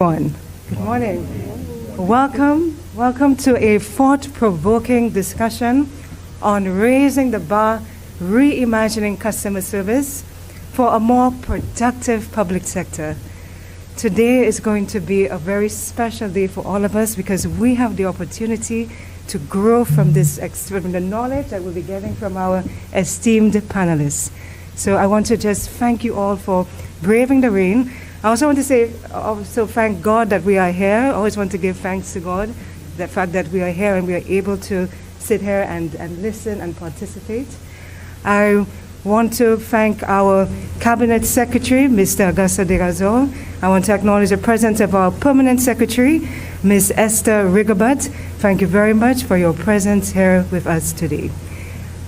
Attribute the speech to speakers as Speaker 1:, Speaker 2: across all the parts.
Speaker 1: Good morning. Welcome to a thought-provoking discussion on raising the bar, reimagining customer service for a more productive public sector. Today is going to be a very special day for all of us because we have the opportunity to grow from from the knowledge that we'll be getting from our esteemed panelists. So I want to just thank you all for braving the rain. I also want to say, also thank God that we are here. I always want to give thanks to God, the fact that we are here and we are able to sit here and listen and participate. I want to thank our Cabinet Secretary, Mr. Augusto de Razor. I want to acknowledge the presence of our Permanent Secretary, Ms. Esther Rigobert. Thank you very much for your presence here with us today.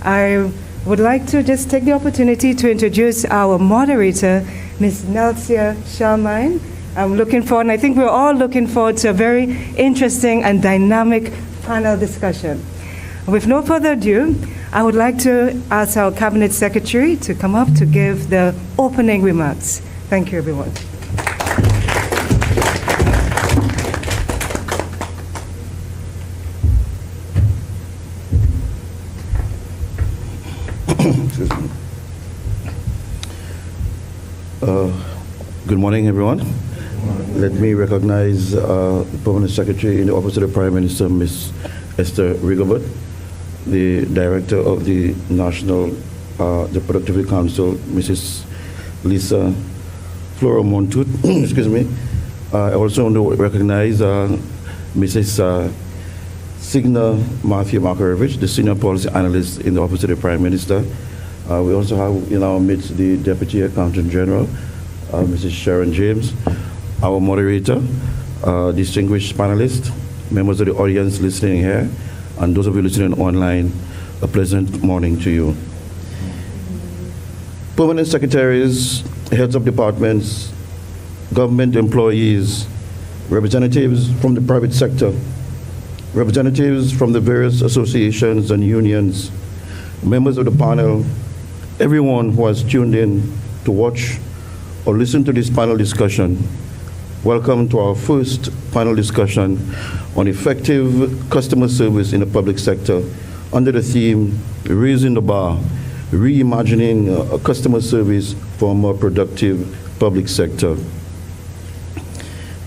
Speaker 1: I would like to just take the opportunity to introduce our moderator, Ms. Lucia Shalmine. I'm looking forward, and I think we're all looking forward to a very interesting and dynamic panel discussion. With no further ado, I would like to ask our Cabinet Secretary to come up to give the opening remarks. Thank you, everyone.
Speaker 2: Excuse me. Good morning, everyone. Let me recognize the Permanent Secretary in the Office of the Prime Minister, Ms. Esther Rigobert, the Director of the the Productivity Council, Mrs. Lisa Flora Montut. Excuse me. I also want to recognize Mrs. Signa Matthew Makarovich, the Senior Policy Analyst in the Office of the Prime Minister. We also have in our midst the Deputy Accountant General, Mrs. Sharon James, our moderator, distinguished panelists, members of the audience listening here, and those of you listening online, a pleasant morning to you. Permanent secretaries, heads of departments, government employees, representatives from the private sector, representatives from the various associations and unions, members of the panel, everyone who has tuned in to watch or listen to this panel discussion, welcome to our first panel discussion on effective customer service in the public sector under the theme, Raising the Bar, Reimagining Customer Service for a More Productive Public Sector.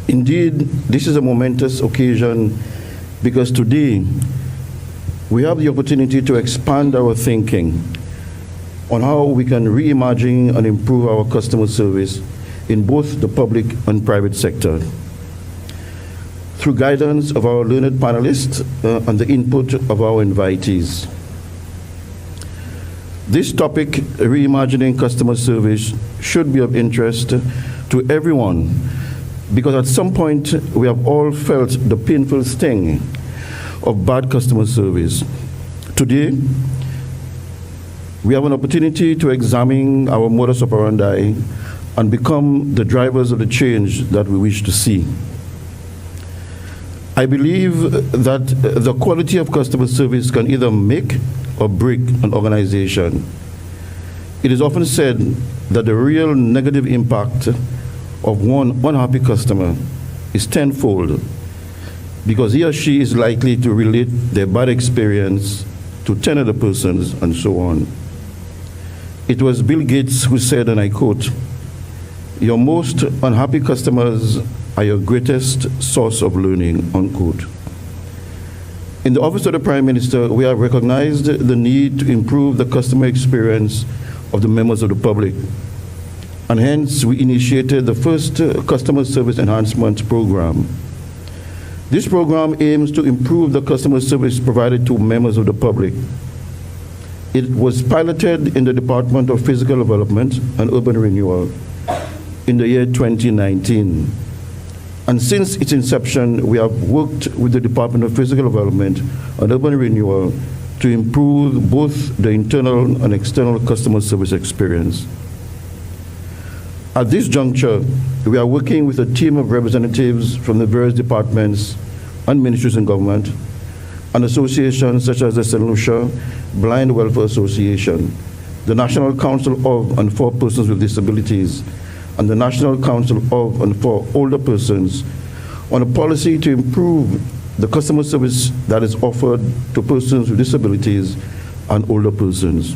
Speaker 2: Indeed, this is a momentous occasion because today we have the opportunity to expand our thinking on how we can reimagine and improve our customer service in both the public and private sector. Through guidance of our learned panelists and the input of our invitees. This topic, reimagining customer service, should be of interest to everyone because at some point we have all felt the painful sting of bad customer service. Today, we have an opportunity to examine our modus operandi and become the drivers of the change that we wish to see. I believe that the quality of customer service can either make or break an organization. It is often said that the real negative impact of one unhappy customer is tenfold because he or she is likely to relate their bad experience to 10 other persons and so on. It was Bill Gates who said, and I quote, "Your most unhappy customers are your greatest source of learning," unquote. In the Office of the Prime Minister, we have recognized the need to improve the customer experience of the members of the public. And hence, we initiated the first Customer Service Enhancement Program. This program aims to improve the customer service provided to members of the public. It was piloted in the Department of Physical Development and Urban Renewal in the year 2019. And since its inception, we have worked with the Department of Physical Development and Urban Renewal to improve both the internal and external customer service experience. At this juncture, we are working with a team of representatives from the various departments and ministries in government and associations such as the St. Lucia Blind Welfare Association, the National Council of and for Persons with Disabilities, and the National Council of and for Older Persons on a policy to improve the customer service that is offered to persons with disabilities and older persons.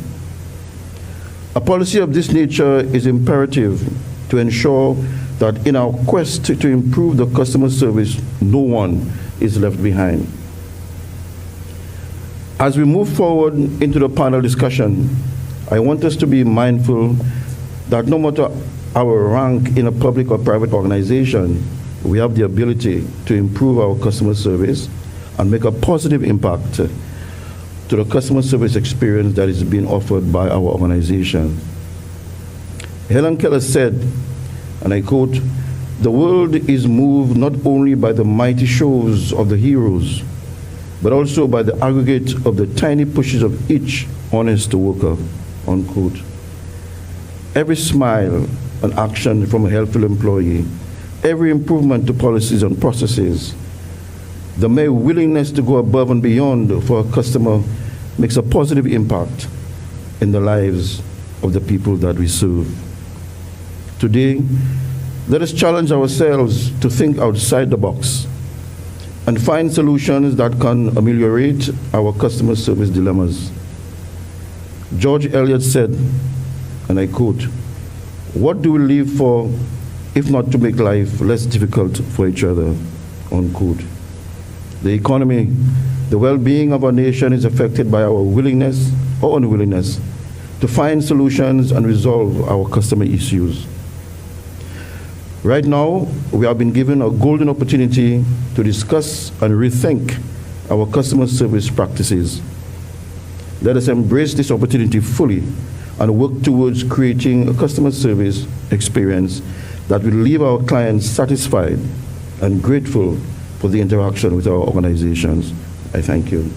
Speaker 2: A policy of this nature is imperative to ensure that in our quest to improve the customer service, no one is left behind. As we move forward into the panel discussion, I want us to be mindful that no matter our rank in a public or private organization, we have the ability to improve our customer service and make a positive impact to the customer service experience that is being offered by our organization. Helen Keller said, and I quote, "The world is moved not only by the mighty shows of the heroes, but also by the aggregate of the tiny pushes of each honest worker," unquote. Every smile and action from a helpful employee, every improvement to policies and processes, the mere willingness to go above and beyond for a customer makes a positive impact in the lives of the people that we serve. Today, let us challenge ourselves to think outside the box and find solutions that can ameliorate our customer service dilemmas. George Eliot said, and I quote, "What do we live for if not to make life less difficult for each other?" Unquote. The economy, the well-being of our nation is affected by our willingness or unwillingness to find solutions and resolve our customer issues. Right now, we have been given a golden opportunity to discuss and rethink our customer service practices. Let us embrace this opportunity fully and work towards creating a customer service experience that will leave our clients satisfied and grateful for the interaction with our organizations. I thank you.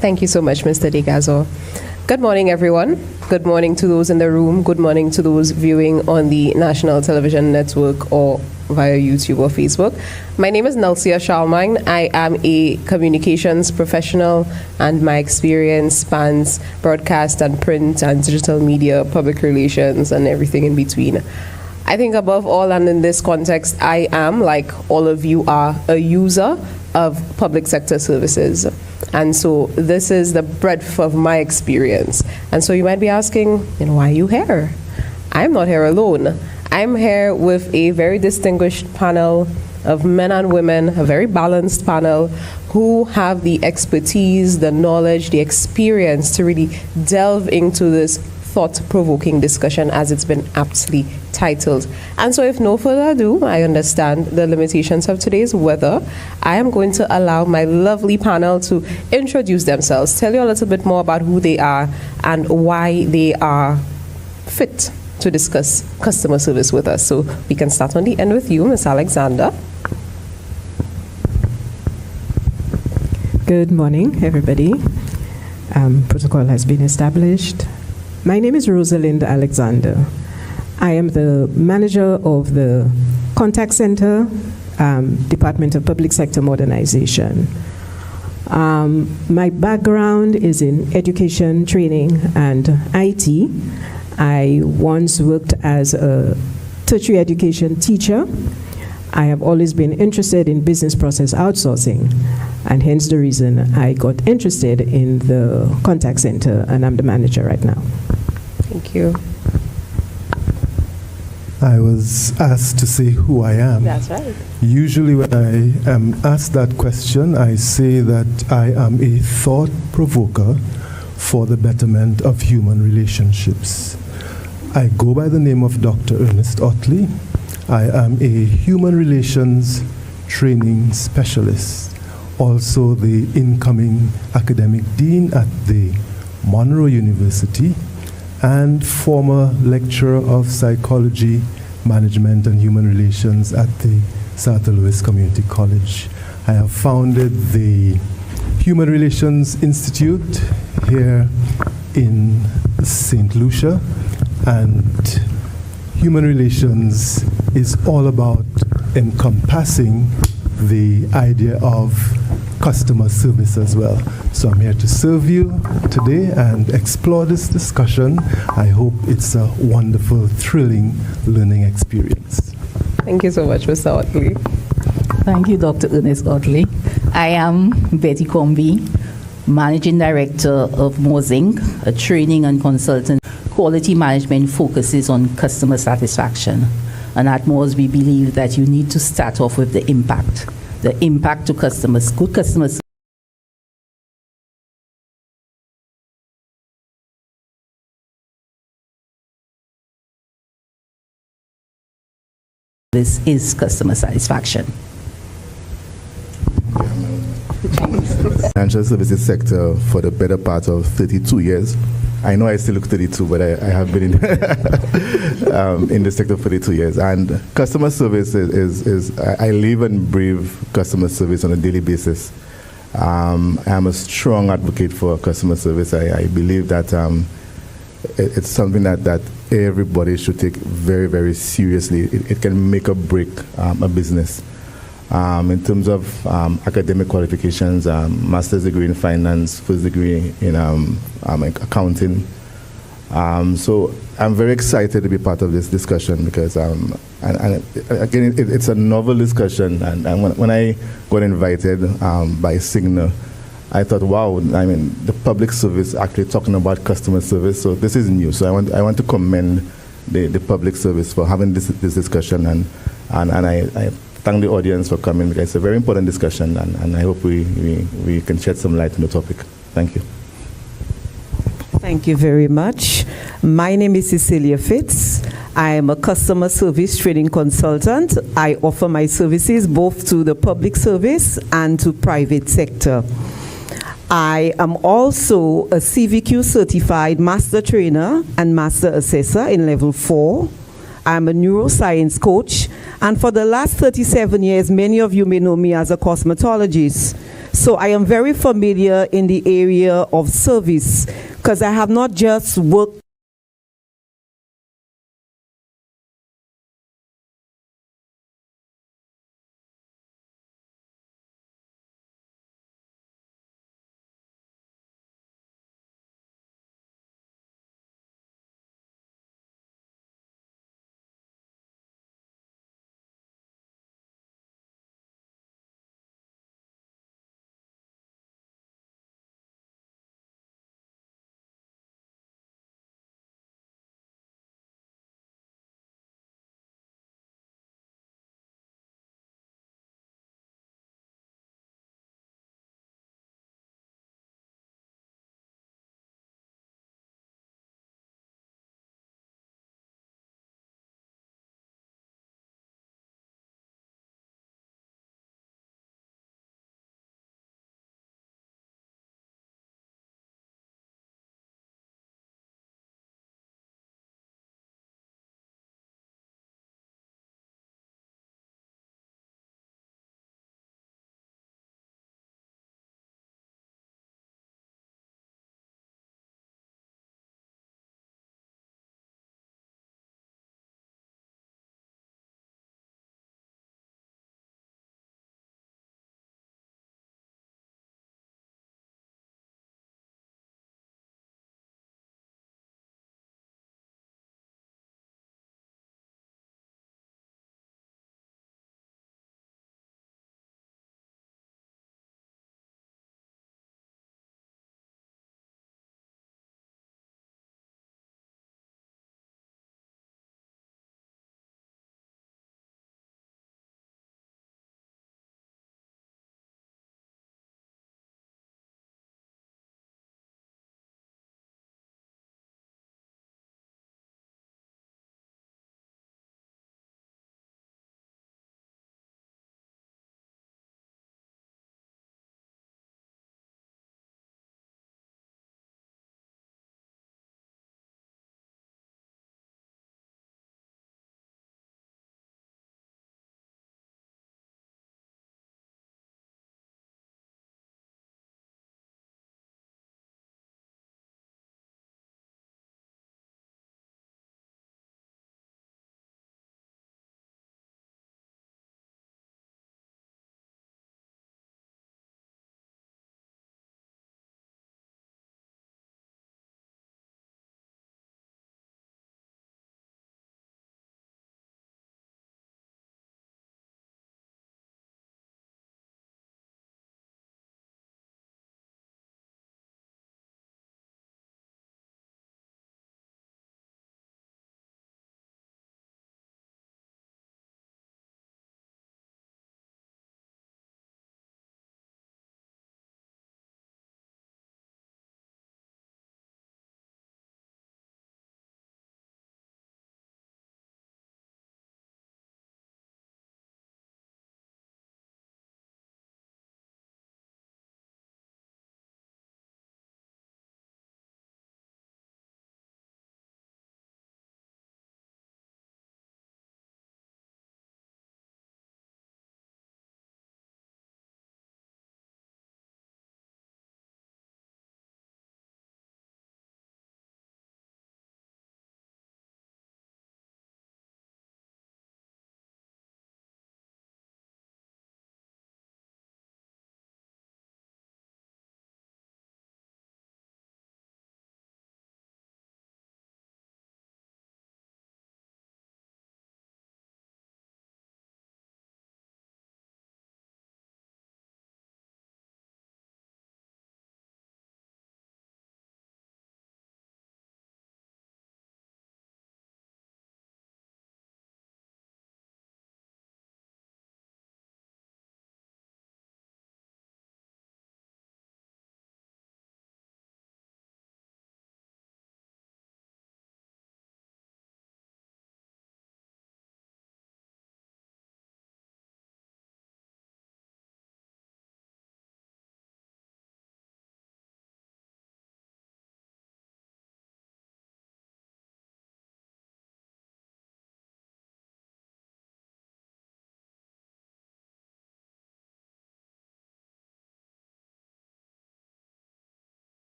Speaker 3: Thank you so much, Mr. DeGazo. Good morning, everyone. Good morning to those in the room. Good morning to those viewing on the National Television Network or via YouTube or Facebook. My name is Lucia. I am a communications professional, and my experience spans broadcast and print and digital media, public relations, and everything in between. I think above all, and in this context, I am, like all of you are, a user of public sector services. And so this is the breadth of my experience. And so you might be asking, why are you here? I'm not here alone. I'm here with a very distinguished panel of men and women, a very balanced panel, who have the expertise, the knowledge, the experience to really delve into this thought-provoking discussion, as it's been aptly titled. And so if no further ado, I understand the limitations of today's weather. I am going to allow my lovely panel to introduce themselves, tell you a little bit more about who they are and why they are fit to discuss customer service with us. So we can start on the end with you, Ms. Alexander.
Speaker 4: Good morning, everybody. Protocol has been established. My name is Rosalind Alexander. I am the manager of the Contact Center, Department of Public Sector Modernization. My background is in education, training, and IT. I once worked as a tertiary education teacher. I have always been interested in business process outsourcing, and hence the reason I got interested in the contact center, and I'm the manager right now.
Speaker 3: Thank you.
Speaker 5: I was asked to say who I am.
Speaker 3: That's right.
Speaker 5: Usually when I am asked that question, I say that I am a thought provoker for the betterment of human relationships. I go by the name of Dr. Ernest Otley. I am a human relations training specialist, also the incoming academic dean at the Monroe University, and former lecturer of psychology, management, and human relations at the South Louis Community College. I have founded the Human Relations Institute here in St. Lucia, and human relations is all about encompassing the idea of customer service as well. So I'm here to serve you today and explore this discussion. I hope it's a wonderful, thrilling learning experience.
Speaker 3: Thank you so much, Mr. Otley.
Speaker 6: Thank you, Dr. Ernest Otley. I am Betty Comby, Managing Director of Moores Inc., a training and consultant. Quality management focuses on customer satisfaction. And at Moores, we believe that you need to start off with the impact to customers, good customers. This is customer satisfaction.
Speaker 7: Financial services sector for the better part of 32 years. I know I still look 32, but I have been in the sector for 32 years. And customer service I live and breathe customer service on a daily basis. I'm a strong advocate for customer service. I believe that it's something that everybody should take very, very seriously. It can make or break a business. In terms of academic qualifications, master's degree in finance, first degree in accounting. So I'm very excited to be part of this discussion because, and again, it's a novel discussion. And when I got invited by Cigna, I thought, wow, I mean, the public service actually talking about customer service. So this is new. So I want to commend the public service for having this discussion, and I thank the audience for coming because it's a very important discussion, and I hope we can shed some light on the topic. Thank you.
Speaker 8: Thank you very much. My name is Cecilia Fitz. I am a customer service training consultant. I offer my services both to the public service and to private sector. I am also a CVQ certified master trainer and master assessor in level 4. I'm a neuroscience coach, and for the last 37 years, many of you may know me as a cosmetologist. So I am very familiar in the area of service because I have not just worked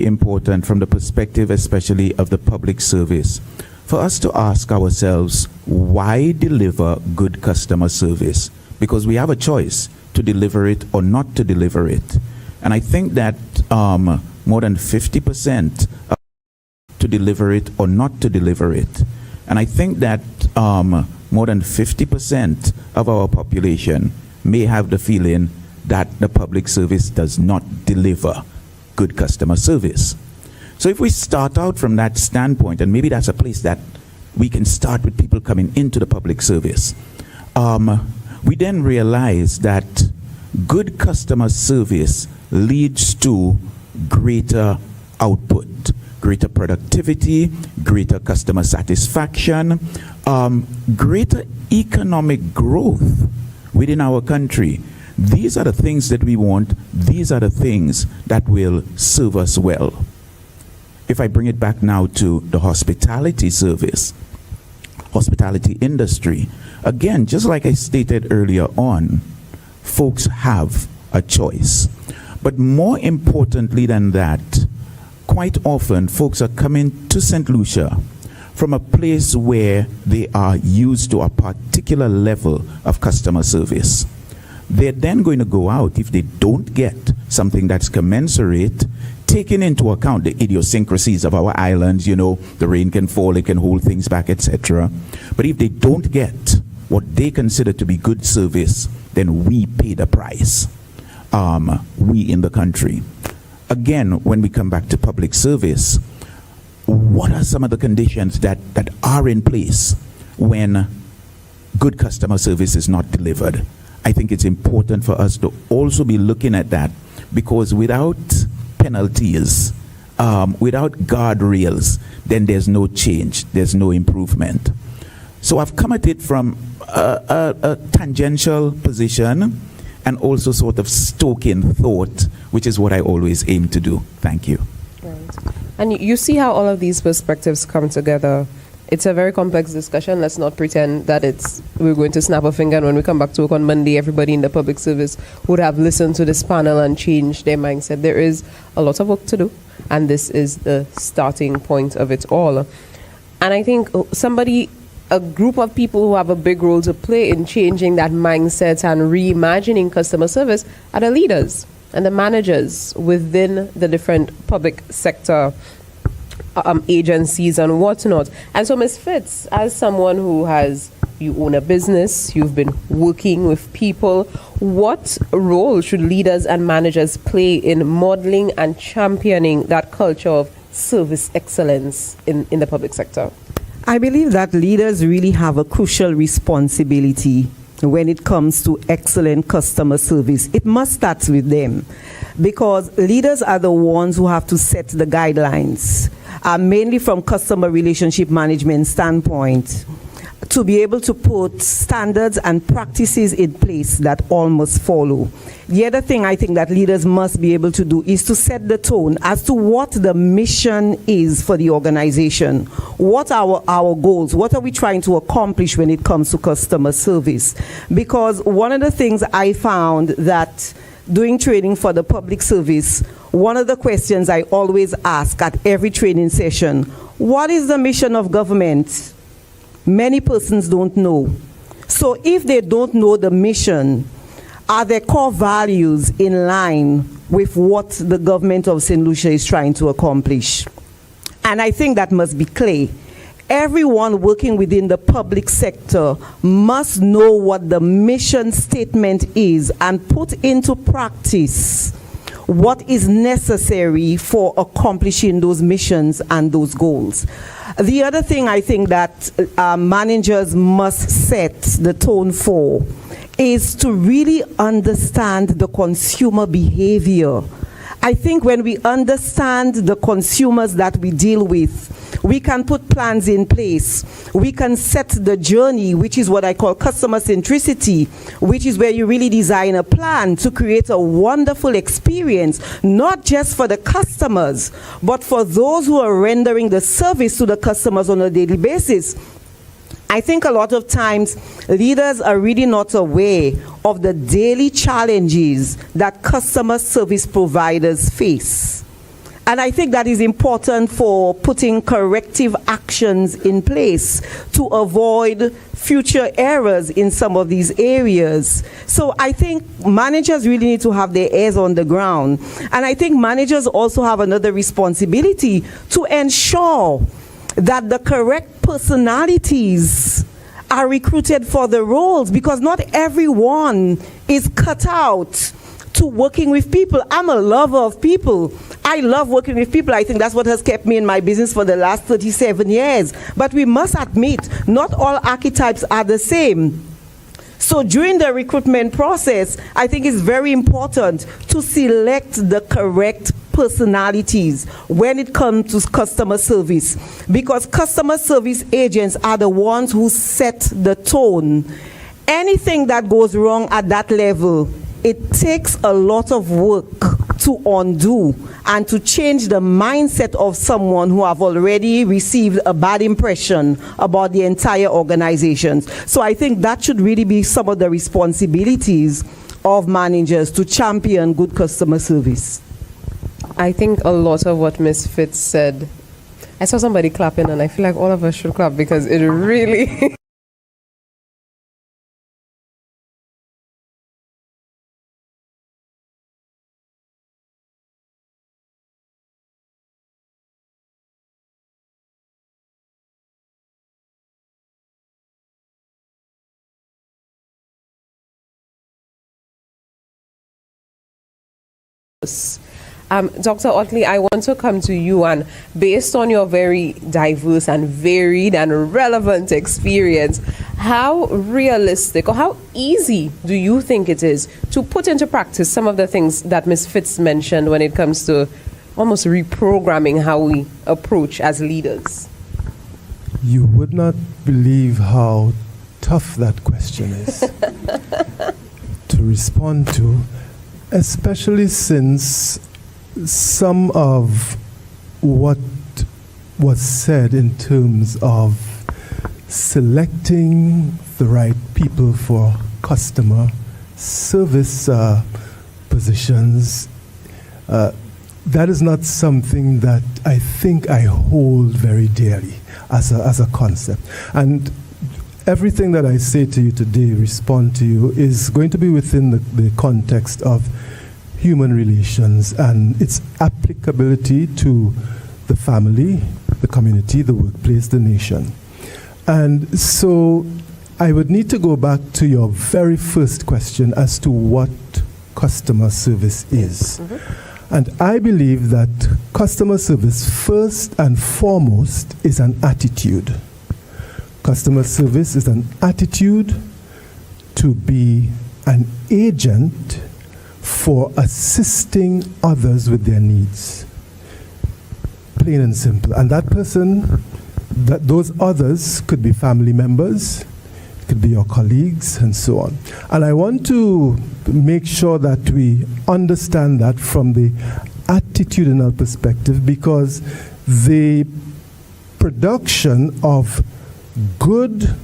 Speaker 9: Important from the perspective especially of the public service for us to ask ourselves, why deliver good customer service? Because we have a choice to deliver it or not to deliver it. And I think that more than 50% to deliver it or not to deliver it. And I think that more than 50% of our population may have the feeling that the public service does not deliver good customer service. So if we start out from that standpoint, and maybe that's a place that we can start with people coming into the public service, we then realize that good customer service leads to greater output, greater productivity, greater customer satisfaction, greater economic growth within our country. These are the things that we want. These are the things that will serve us well. If I bring it back now to the hospitality service, hospitality industry, again, just like I stated earlier on, folks have a choice. But more importantly than that, quite often folks are coming to St. Lucia from a place where they are used to a particular level of customer service. They're then going to go out if they don't get something that's commensurate, taking into account the idiosyncrasies of our islands, you know, the rain can fall, it can hold things back, etc. But if they don't get what they consider to be good service, then we pay the price, we in the country. Again, when we come back to public service, what are some of the conditions that are in place when good customer service is not delivered? I think it's important for us to also be looking at that, because without penalties, without guardrails, then there's no change, there's no improvement. So I've come at it from a tangential position and also sort of stoking thought, which is what I always aim to do. Thank you.
Speaker 3: Right. And you see how all of these perspectives come together. It's a very complex discussion. Let's not pretend that we're going to snap a finger and when we come back to work on Monday, everybody in the public service would have listened to this panel and changed their mindset. There is a lot of work to do, and this is the starting point of it all. And I think a group of people who have a big role to play in changing that mindset and reimagining customer service are the leaders and the managers within the different public sector agencies and whatnot. And so, Ms. Fitz, as someone you own a business, you've been working with people, what role should leaders and managers play in modeling and championing that culture of service excellence in the public sector?
Speaker 8: I believe that leaders really have a crucial responsibility when it comes to excellent customer service. It must start with them, because leaders are the ones who have to set the guidelines, mainly from customer relationship management standpoint, to be able to put standards and practices in place that all must follow. The other thing I think that leaders must be able to do is to set the tone as to what the mission is for the organization. What are our goals? What are we trying to accomplish when it comes to customer service? Because one of the things I found that doing training for the public service, one of the questions I always ask at every training session, what is the mission of government? Many persons don't know. So if they don't know the mission, are their core values in line with what the government of St. Lucia is trying to accomplish? And I think that must be clear. Everyone working within the public sector must know what the mission statement is and put into practice what is necessary for accomplishing those missions and those goals. The other thing I think that managers must set the tone for is to really understand the consumer behavior. I think when we understand the consumers that we deal with, we can put plans in place. We can set the journey, which is what I call customer centricity, which is where you really design a plan to create a wonderful experience, not just for the customers, but for those who are rendering the service to the customers on a daily basis. I think a lot of times leaders are really not aware of the daily challenges that customer service providers face. And I think that is important for putting corrective actions in place to avoid future errors in some of these areas. So I think managers really need to have their ears on the ground. And I think managers also have another responsibility to ensure that the correct personalities are recruited for the roles, because not everyone is cut out to working with people. I'm a lover of people. I love working with people. I think that's what has kept me in my business for the last 37 years. But we must admit, not all archetypes are the same. So during the recruitment process, I think it's very important to select the correct personalities when it comes to customer service, because customer service agents are the ones who set the tone. Anything that goes wrong at that level, it takes a lot of work to undo and to change the mindset of someone who have already received a bad impression about the entire organization. So I think that should really be some of the responsibilities of managers, to champion good customer service.
Speaker 3: I think a lot of what Ms. Fitz said, I saw somebody clapping, and I feel like all of us should clap because it really Dr. Otley, I want to come to you, and based on your very diverse and varied and relevant experience, how realistic or how easy do you think it is to put into practice some of the things that Ms. Fitz mentioned when it comes to almost reprogramming how we approach as leaders?
Speaker 5: You would not believe how tough that question is to respond to, especially since some of what was said in terms of selecting the right people for customer service positions, that is not something that I think I hold very dearly as a concept. And everything that I say to you today, respond to you, is going to be within the context of human relations and its applicability to the family, the community, the workplace, the nation. And so I would need to go back to your very first question as to what customer service is. Mm-hmm. And I believe that customer service, first and foremost, is an attitude. Customer service is an attitude to be an agent for assisting others with their needs. Plain and simple. And that person, those others could be family members, it could be your colleagues, and so on. And I want to make sure that we understand that from the attitudinal perspective, because the production of good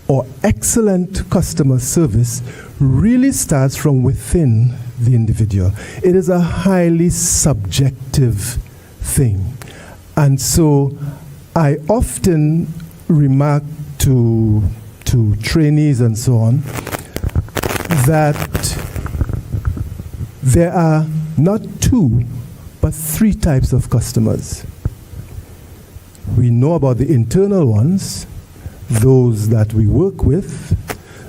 Speaker 5: or excellent customer service really starts from within the individual. It is a highly subjective thing. And so I often remark to trainees and so on that there are not 2, but 3 types of customers. We know about the internal ones, those that we work with,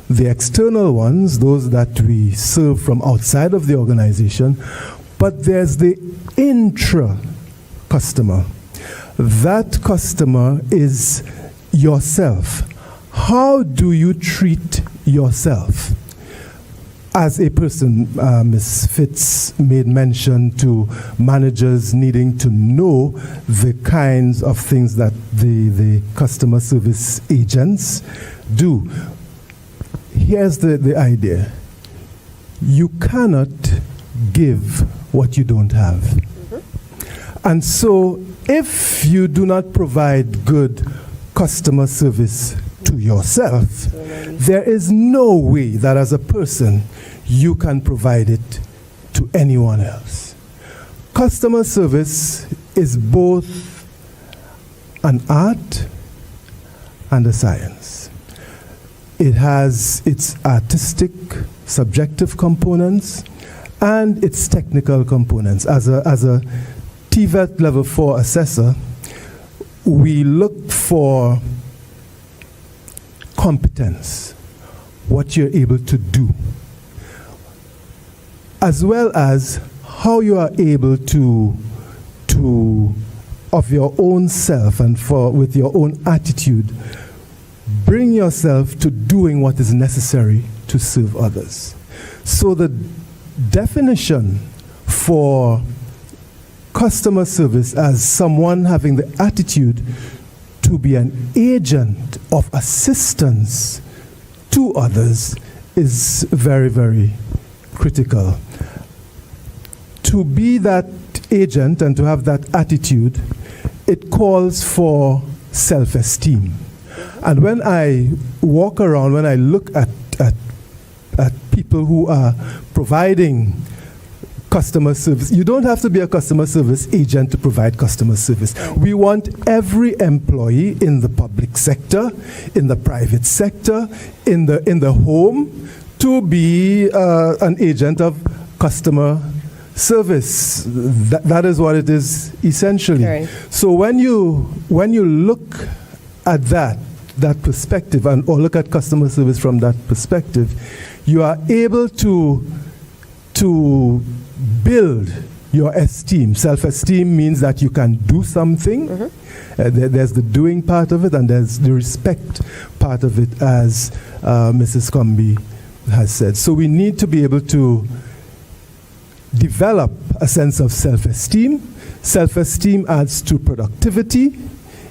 Speaker 5: the external ones, those that we serve from outside of the organization, but there's the intra-customer. That customer is yourself. How do you treat yourself? As a person, Ms. Fitz made mention to managers needing to know the kinds of things that the customer service agents do. Here's the idea. You cannot give what you don't have. Mm-hmm. And so if you do not provide good customer service to yourself, there is no way that as a person you can provide it to anyone else. customer service is both an art and a science. It has its artistic, subjective components and its technical components. As a TVET Level 4 assessor, we look for competence, what you're able to do, as well as how you are able to of your own self and with your own attitude, bring yourself to doing what is necessary to serve others. So the definition for customer service as someone having the attitude to be an agent of assistance to others is very, very critical. To be that agent and to have that attitude, it calls for self-esteem. And when I walk around, when I look at people who are providing customer service, you don't have to be a customer service agent to provide customer service. We want every employee in the public sector, in the private sector, in the home, to be an agent of customer service. That is what it is essentially.
Speaker 3: Right.
Speaker 5: So when you look at that perspective or look at customer service from that perspective, you are able to build your esteem. Self-esteem means that you can do something. There's the doing part of it, and there's the respect part of it, as Mrs. Comby has said. So we need to be able to develop a sense of self-esteem. Self-esteem adds to productivity.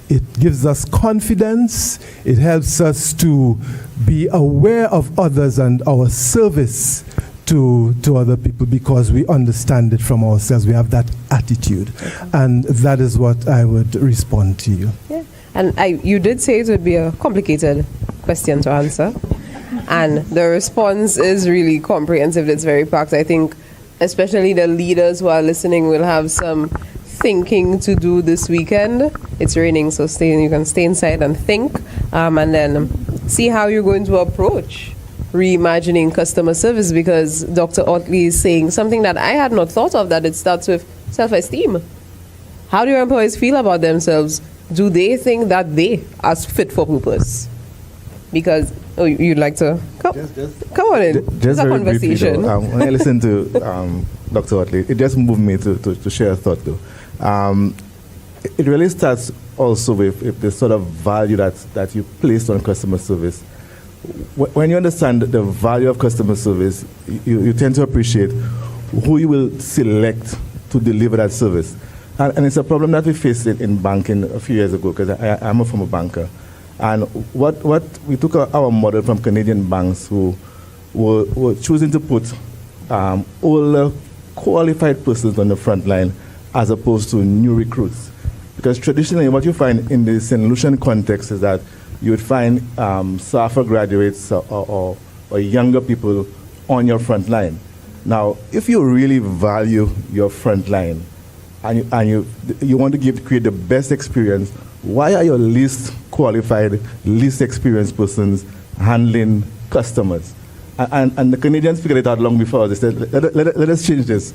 Speaker 5: It gives us confidence. It helps us to be aware of others and our service to other people, because we understand it from ourselves. We have that attitude. And that is what I would respond to you.
Speaker 3: Yeah. And you did say it would be a complicated question to answer. And the response is really comprehensive. It's very packed. I think especially the leaders who are listening will have some thinking to do this weekend. It's raining, so you can stay inside and think, and then see how you're going to approach reimagining customer service, because Dr. Otley is saying something that I had not thought of, that it starts with self-esteem. How do your employees feel about themselves? Do they think that they are fit for purpose? Because, you'd like to come on in.
Speaker 7: Just
Speaker 3: it's a
Speaker 7: very
Speaker 3: conversation.
Speaker 7: Briefly, though, when I listened to Dr. Otley, it just moved me to share a thought, though. It really starts also with the sort of value that you place on customer service. When you understand the value of customer service, you tend to appreciate who you will select to deliver that service. And it's a problem that we faced in banking a few years ago, because I'm a former banker. And what we took our model from Canadian banks who were choosing to put older, qualified persons on the front line as opposed to new recruits. Because traditionally, what you find in the St. Lucian context is that you would find SAFA graduates or younger people on your front line. Now, if you really value your front line and you want to create the best experience, why are your least qualified, least experienced persons handling customers? And the Canadians figured it out long before. They said, let us change this.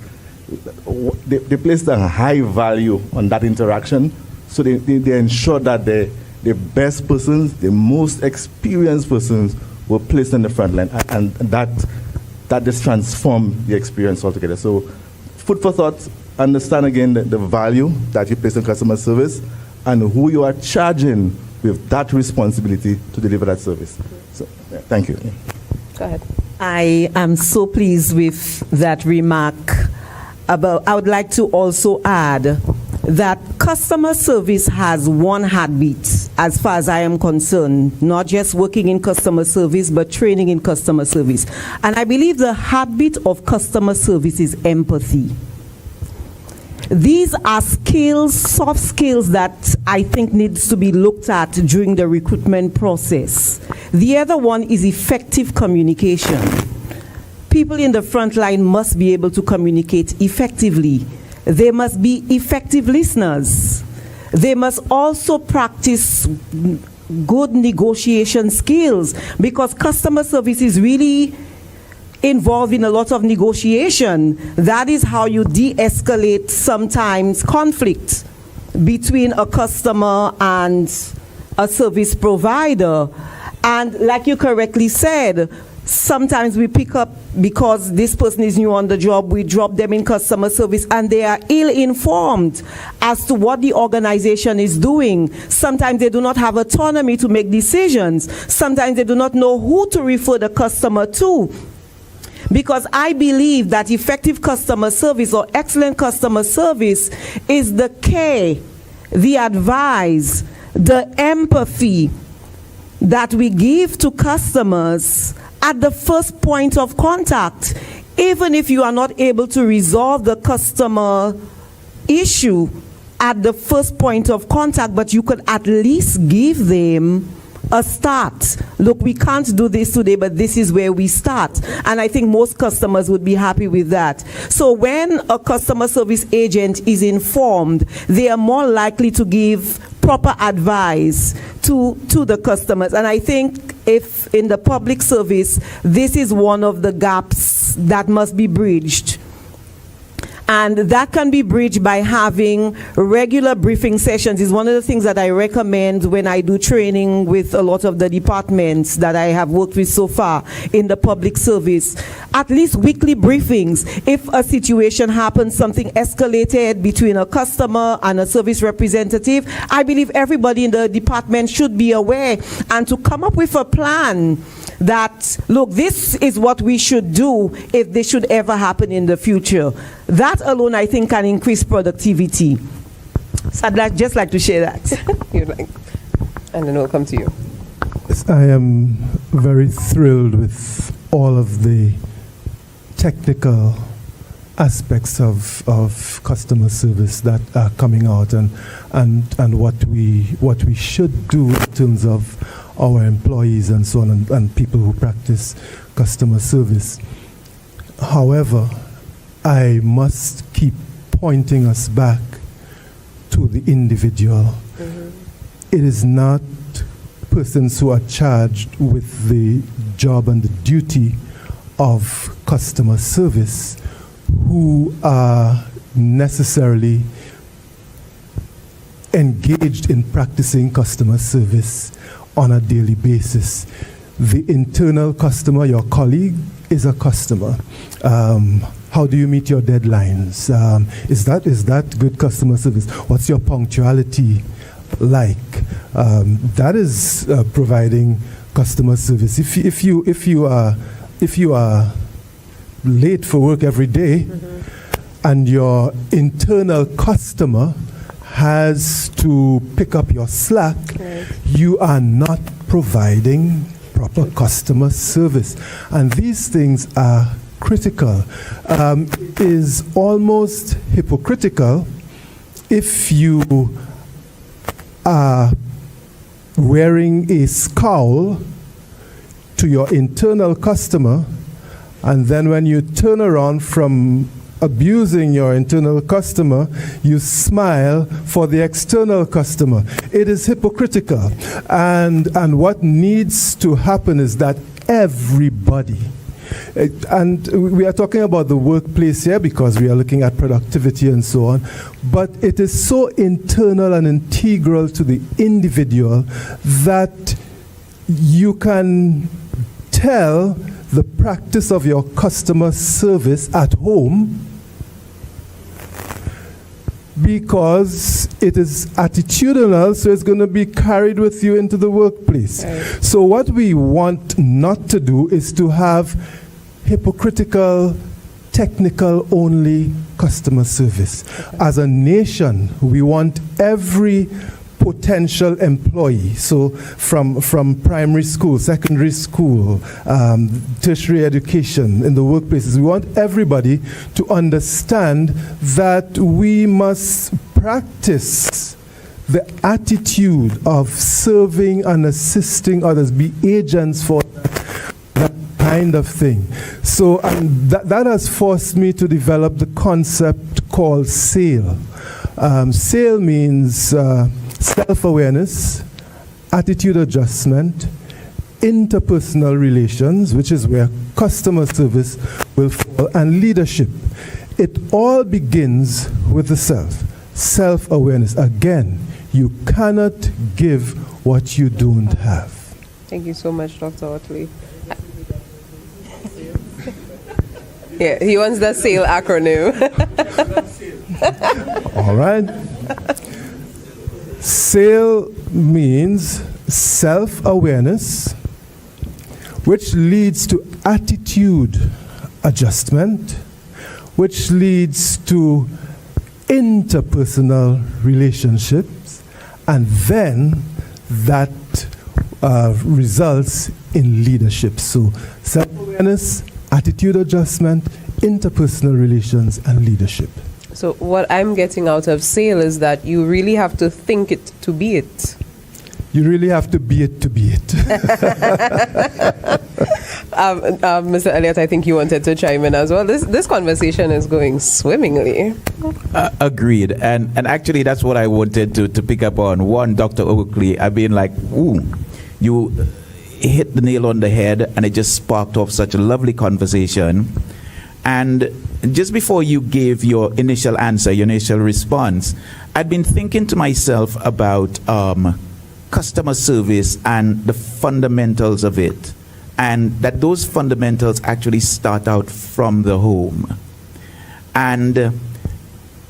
Speaker 7: They placed a high value on that interaction, so they ensured that the best persons, the most experienced persons were placed on the front line, and that just transformed the experience altogether. So food for thought, understand again the value that you place on customer service and who you are charging with that responsibility to deliver that service. So, thank you.
Speaker 3: Go ahead.
Speaker 8: I am so pleased with that remark. I would like to also add that customer service has one heartbeat, as far as I am concerned, not just working in customer service, but training in customer service. And I believe the heartbeat of customer service is empathy. These are skills, soft skills, that I think needs to be looked at during the recruitment process. The other one is effective communication. People in the front line must be able to communicate effectively. They must be effective listeners. They must also practice good negotiation skills, because customer service is really involved in a lot of negotiation. That is how you de-escalate sometimes conflict between a customer and a service provider. And like you correctly said, sometimes we pick up, because this person is new on the job, we drop them in customer service and they are ill-informed as to what the organization is doing. Sometimes they do not have autonomy to make decisions. Sometimes they do not know who to refer the customer to. Because I believe that effective customer service or excellent customer service is the care, the advice, the empathy that we give to customers at the first point of contact. Even if you are not able to resolve the customer issue at the first point of contact, but you could at least give them a start. Look, we can't do this today, but this is where we start. And I think most customers would be happy with that. So when a customer service agent is informed, they are more likely to give proper advice to the customers. And I think if in the public service, this is one of the gaps that must be bridged. And that can be bridged by having regular briefing sessions. Is one of the things that I recommend when I do training with a lot of the departments that I have worked with so far in the public service. At least weekly briefings. If a situation happens, something escalated between a customer and a service representative, I believe everybody in the department should be aware and to come up with a plan that, look, this is what we should do if this should ever happen in the future. That alone, I think, can increase productivity. So I'd just like to share that.
Speaker 3: You'd like, and then we'll come to you.
Speaker 5: Yes, I am very thrilled with all of the technical aspects of customer service that are coming out, and what we should do in terms of our employees and so on, and people who practice customer service. However, I must keep pointing us back to the individual. It is not persons who are charged with the job and the duty of customer service who are necessarily engaged in practicing customer service on a daily basis. The internal customer, your colleague, is a customer. How do you meet your deadlines? Is that good customer service? What's your punctuality like? That is providing customer service. If you are late for work every day, and your internal customer has to pick up your slack, you are not providing proper customer service. And these things are critical. It is almost hypocritical if you are wearing a scowl to your internal customer, and then when you turn around from abusing your internal customer, you smile for the external customer. It is hypocritical. And what needs to happen is that everybody, and we are talking about the workplace here because we are looking at productivity and so on, but it is so internal and integral to the individual that you can tell the practice of your customer service at home because it is attitudinal, so it's going to be carried with you into the workplace. Right. So what we want not to do is to have hypocritical, technical only customer service. Okay. As a nation, we want every potential employee, so from primary school, secondary school, tertiary education, in the workplaces, we want everybody to understand that we must practice the attitude of serving and assisting others, be agents for that kind of thing. So that has forced me to develop the concept called SAIL. SAIL means self-awareness, attitude adjustment, interpersonal relations, which is where customer service will fall, and leadership. It all begins with the self. Self-awareness. Again, you cannot give what you don't have.
Speaker 3: Thank you so much, Dr. Otley. Yeah, he wants the SAIL acronym.
Speaker 5: All right. SAIL means self-awareness, which leads to attitude adjustment, which leads to interpersonal relationships, and then that results in leadership. So self-awareness, attitude adjustment, interpersonal relations, and leadership.
Speaker 3: So what I'm getting out of SAIL is that you really have to think it to be it.
Speaker 5: You really have to be it to be it.
Speaker 3: Mr. Elliott, I think you wanted to chime in as well. This conversation is going swimmingly.
Speaker 9: Agreed. And actually, that's what I wanted to pick up on. One, Dr. Oakley, I've been like, ooh, you hit the nail on the head, and it just sparked off such a lovely conversation. And just before you gave your initial answer, your initial response, I'd been thinking to myself about customer service and the fundamentals of it, and that those fundamentals actually start out from the home. And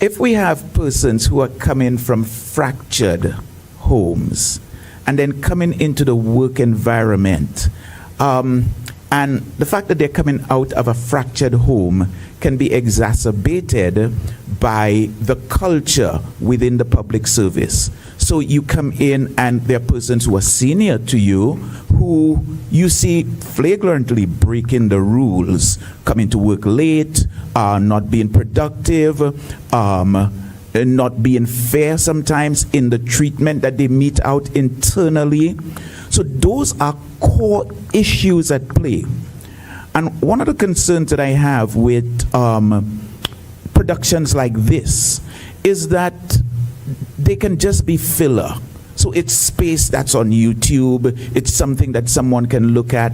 Speaker 9: if we have persons who are coming from fractured homes and then coming into the work environment, and the fact that they're coming out of a fractured home can be exacerbated by the culture within the public service. So you come in and there are persons who are senior to you who you see flagrantly breaking the rules, coming to work late, not being productive, not being fair sometimes in the treatment that they mete out internally. So those are core issues at play. And one of the concerns that I have with productions like this is that they can just be filler. So it's space that's on YouTube, it's something that someone can look at.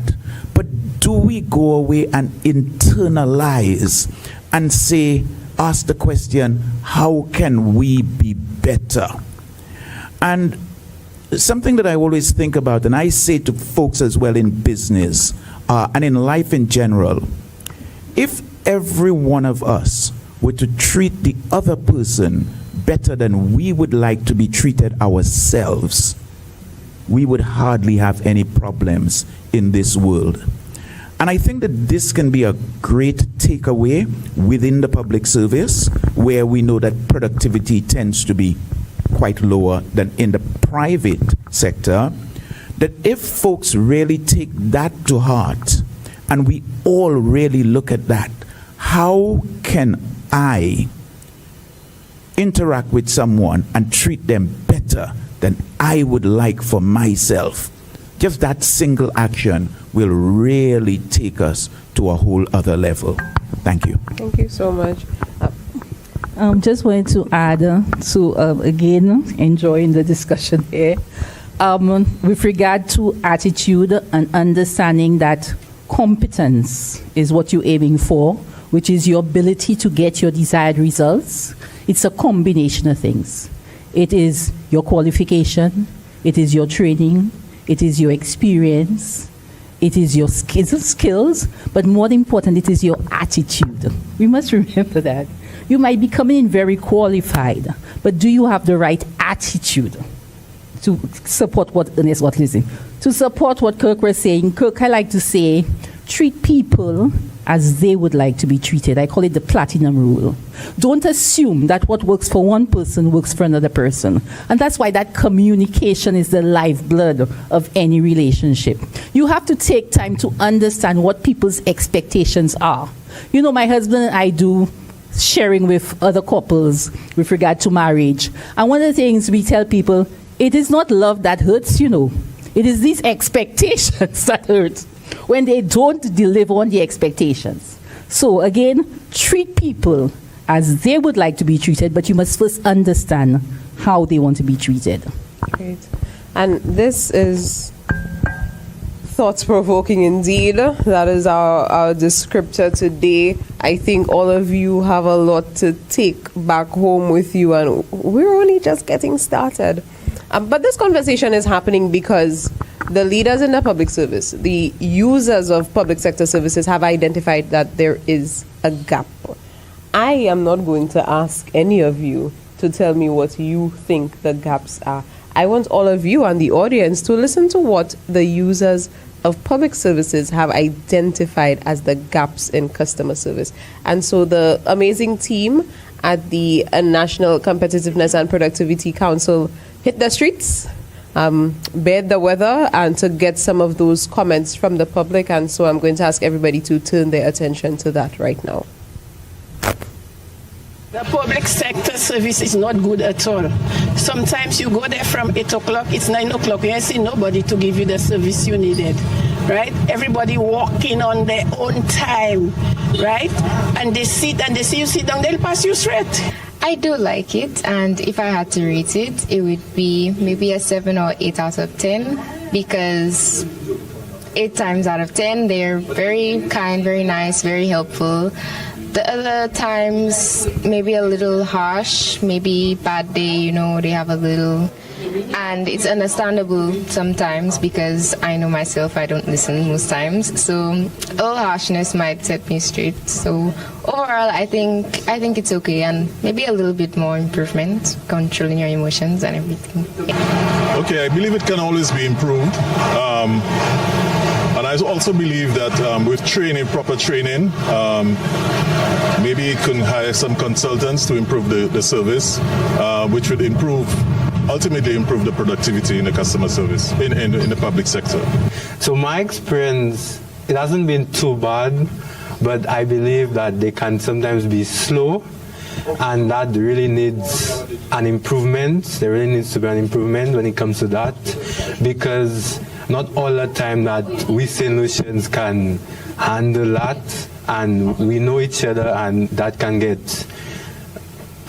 Speaker 9: But do we go away and internalize and say, ask the question, how can we be better? And something that I always think about, and I say to folks as well in business and in life in general, if every one of us were to treat the other person better than we would like to be treated ourselves, we would hardly have any problems in this world. And I think that this can be a great takeaway within the public service, where we know that productivity tends to be quite lower than in the private sector, that if folks really take that to heart, and we all really look at that, how can I interact with someone and treat them better than I would like for myself? Just that single action will really take us to a whole other level. Thank you.
Speaker 3: Thank you so much.
Speaker 6: Just wanted to add to, again, enjoying the discussion here. With regard to attitude and understanding that competence is what you're aiming for, which is your ability to get your desired results. It's a combination of things. It is your qualification, it is your training, it is your experience, it is your skills, but more important, it is your attitude. We must remember that. You might be coming in very qualified, but do you have the right attitude to support what Ernest was listening? To support what Kirk was saying, Kirk, I like to say, treat people as they would like to be treated. I call it the platinum rule. Don't assume that what works for one person works for another person. And that's why that communication is the lifeblood of any relationship. You have to take time to understand what people's expectations are. You know, my husband and I do sharing with other couples with regard to marriage. And one of the things we tell people, it is not love that hurts, you know. It is these expectations that hurt when they don't deliver on the expectations. So again, treat people as they would like to be treated, but you must first understand how they want to be treated.
Speaker 3: Great. And this is thought-provoking indeed. That is our descriptor today. I think all of you have a lot to take back home with you, and we're only just getting started. But this conversation is happening because the leaders in the public service, the users of public sector services, have identified that there is a gap. I am not going to ask any of you to tell me what you think the gaps are. I want all of you and the audience to listen to what the users of public services have identified as the gaps in customer service. And so the amazing team at the National Competitiveness and Productivity Council hit the streets, bed the weather, and to get some of those comments from the public. And so I'm going to ask everybody to turn their attention to that right now.
Speaker 10: The public sector service is not good at all. Sometimes you go there from 8 o'clock, it's 9 o'clock, you see nobody to give you the service you needed, right? Everybody walking on their own time, right? And they sit and they see you sit down, they'll pass you straight.
Speaker 11: I do like it, and if I had to rate it, it would be maybe a 7 or 8 out of 10, because 8 times out of 10, they're very kind, very nice, very helpful. The other times, maybe a little harsh, maybe bad day, they have a little, and it's understandable sometimes because I know myself, I don't listen most times, so a little harshness might set me straight. So overall, I think it's okay, and maybe a little bit more improvement, controlling your emotions and everything. Yeah.
Speaker 12: Okay, I believe it can always be improved. And I also believe that with training, proper training, maybe you can hire some consultants to improve the service, which would ultimately improve the productivity in the customer service, in the public sector.
Speaker 13: So my experience, it hasn't been too bad, but I believe that they can sometimes be slow, and that really needs an improvement. There really needs to be an improvement when it comes to that, because not all the time that we St. Lucians can handle that, and we know each other, and that can get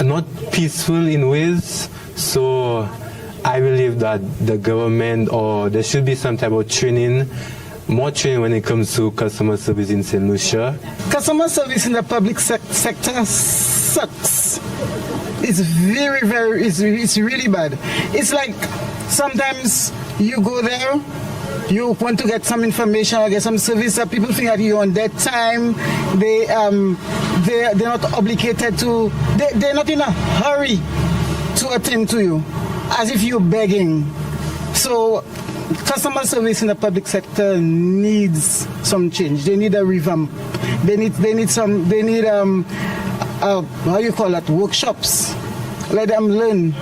Speaker 13: not peaceful in ways. So I believe that the government, or there should be some type of training, more training when it comes to customer service in St. Lucia.
Speaker 10: Customer service in the public sector sucks. It's it's really bad. It's like sometimes you go there, you want to get some information or get some service that people think that you're on their time. They're not obligated to, they're not in a hurry to attend to you, as if you're begging. So customer service in the public sector needs some change. They need a revamp. They need workshops. Let them learn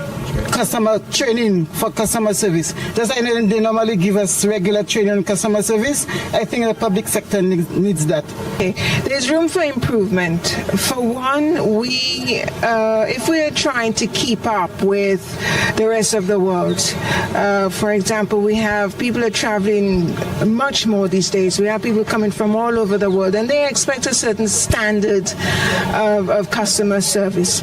Speaker 10: customer training for customer service. Just like they normally give us regular training on customer service, I think the public sector needs that.
Speaker 14: Okay. There's room for improvement. For one, if we are trying to keep up with the rest of the world, for example, we have people are traveling much more these days. We have people coming from all over the world, and they expect a certain standard of customer service.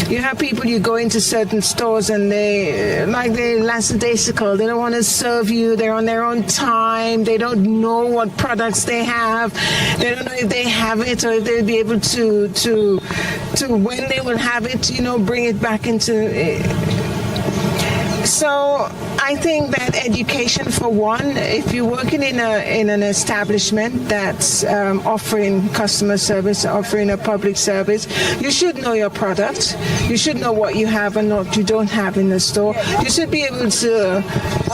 Speaker 14: You have people, you go into certain stores and they're lackadaisical. They don't want to serve you. They're on their own time. They don't know what products they have. They don't know if they have it or if they'll be able to when they will have it, bring it back into. So I think that education, for one, if you're working in an establishment that's offering customer service, offering a public service, you should know your product. You should know what you have and what you don't have in the store. You should be able to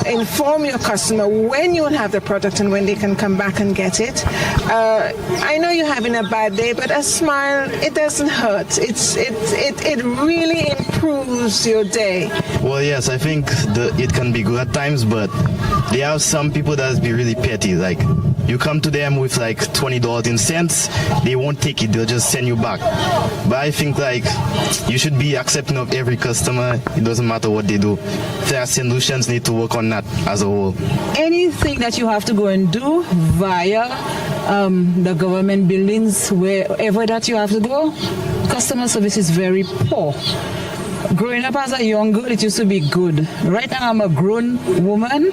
Speaker 14: inform your customer when you have the product and when they can come back and get it. I know you're having a bad day, but a smile, it doesn't hurt. It really improves your day.
Speaker 15: Well, yes, I think it can be good at times, but there are some people that be really petty. Like You come to them with like $20 in cents, they won't take it, they'll just send you back. But I think like you should be accepting of every customer, it doesn't matter what they do. Fair solutions need to work on that as a whole.
Speaker 14: Anything that you have to go and do via the government buildings, wherever that you have to go, customer service is very poor. Growing up as a young girl, it used to be good. Right now, I'm a grown woman,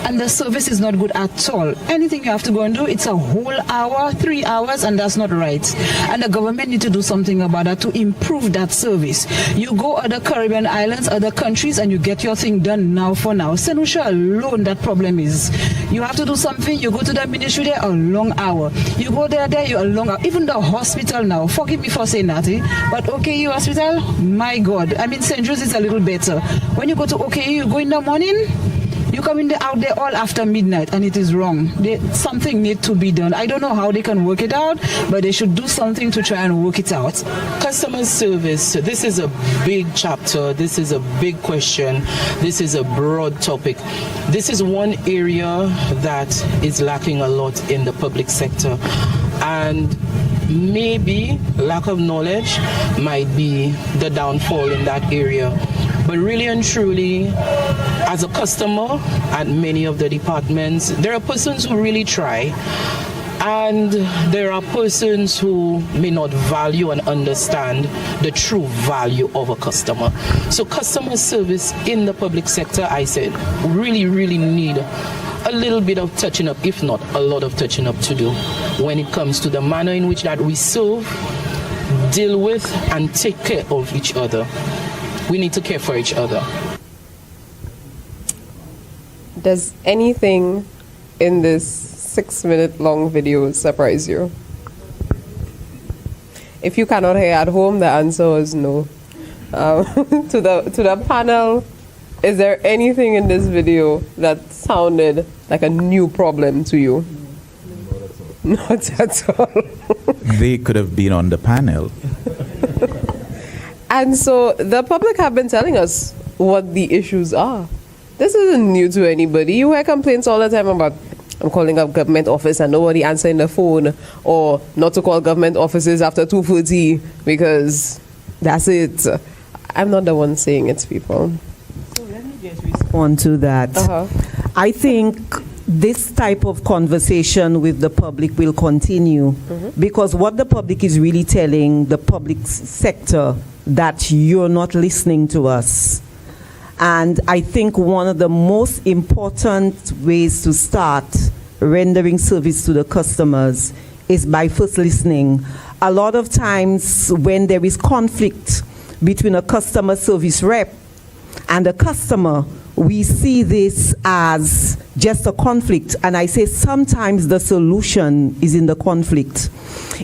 Speaker 14: and the service is not good at all. Anything you have to go and do, it's a whole hour, 3 hours, and that's not right. And the government need to do something about that to improve that service. You go other Caribbean islands, other countries, and you get your thing done now for now. St. Lucia alone, that problem is. You have to do something, you go to the ministry there, a long hour. You go there, you're a long hour. Even the hospital now, forgive me for saying that, but OKU hospital, my God. I mean, St. Joe's is a little better. When you go to OKU, you go in the morning, you come in out there all after midnight, and it is wrong. Something needs to be done. I don't know how they can work it out, but they should do something to try and work it out.
Speaker 16: Customer service, this is a big chapter, this is a big question, this is a broad topic. This is one area that is lacking a lot in the public sector, and maybe lack of knowledge might be the downfall in that area. But really and truly, as a customer at many of the departments, there are persons who really try, and there are persons who may not value and understand the true value of a customer. So customer service in the public sector, I said, really, really need a little bit of touching up, if not a lot of touching up to do when it comes to the manner in which that we serve, deal with, and take care of each other. We need to care for each other.
Speaker 3: Does anything in this 6-minute long video surprise you? If you cannot hear at home, the answer is no. To the panel, is there anything in this video that sounded like a new problem to you? Not at all.
Speaker 9: They could have been on the panel.
Speaker 3: And so the public have been telling us what the issues are. This isn't new to anybody. You hear complaints all the time about, I'm calling up government office and nobody answering the phone, or not to call government offices after 2:40 because that's it. I'm not the one saying it, people.
Speaker 8: So let me just respond to that. I think this type of conversation with the public will continue because what the public is really telling the public sector that you're not listening to us. And I think one of the most important ways to start rendering service to the customers is by first listening. A lot of times when there is conflict between a customer service rep and a customer, we see this as just a conflict. And I say sometimes the solution is in the conflict.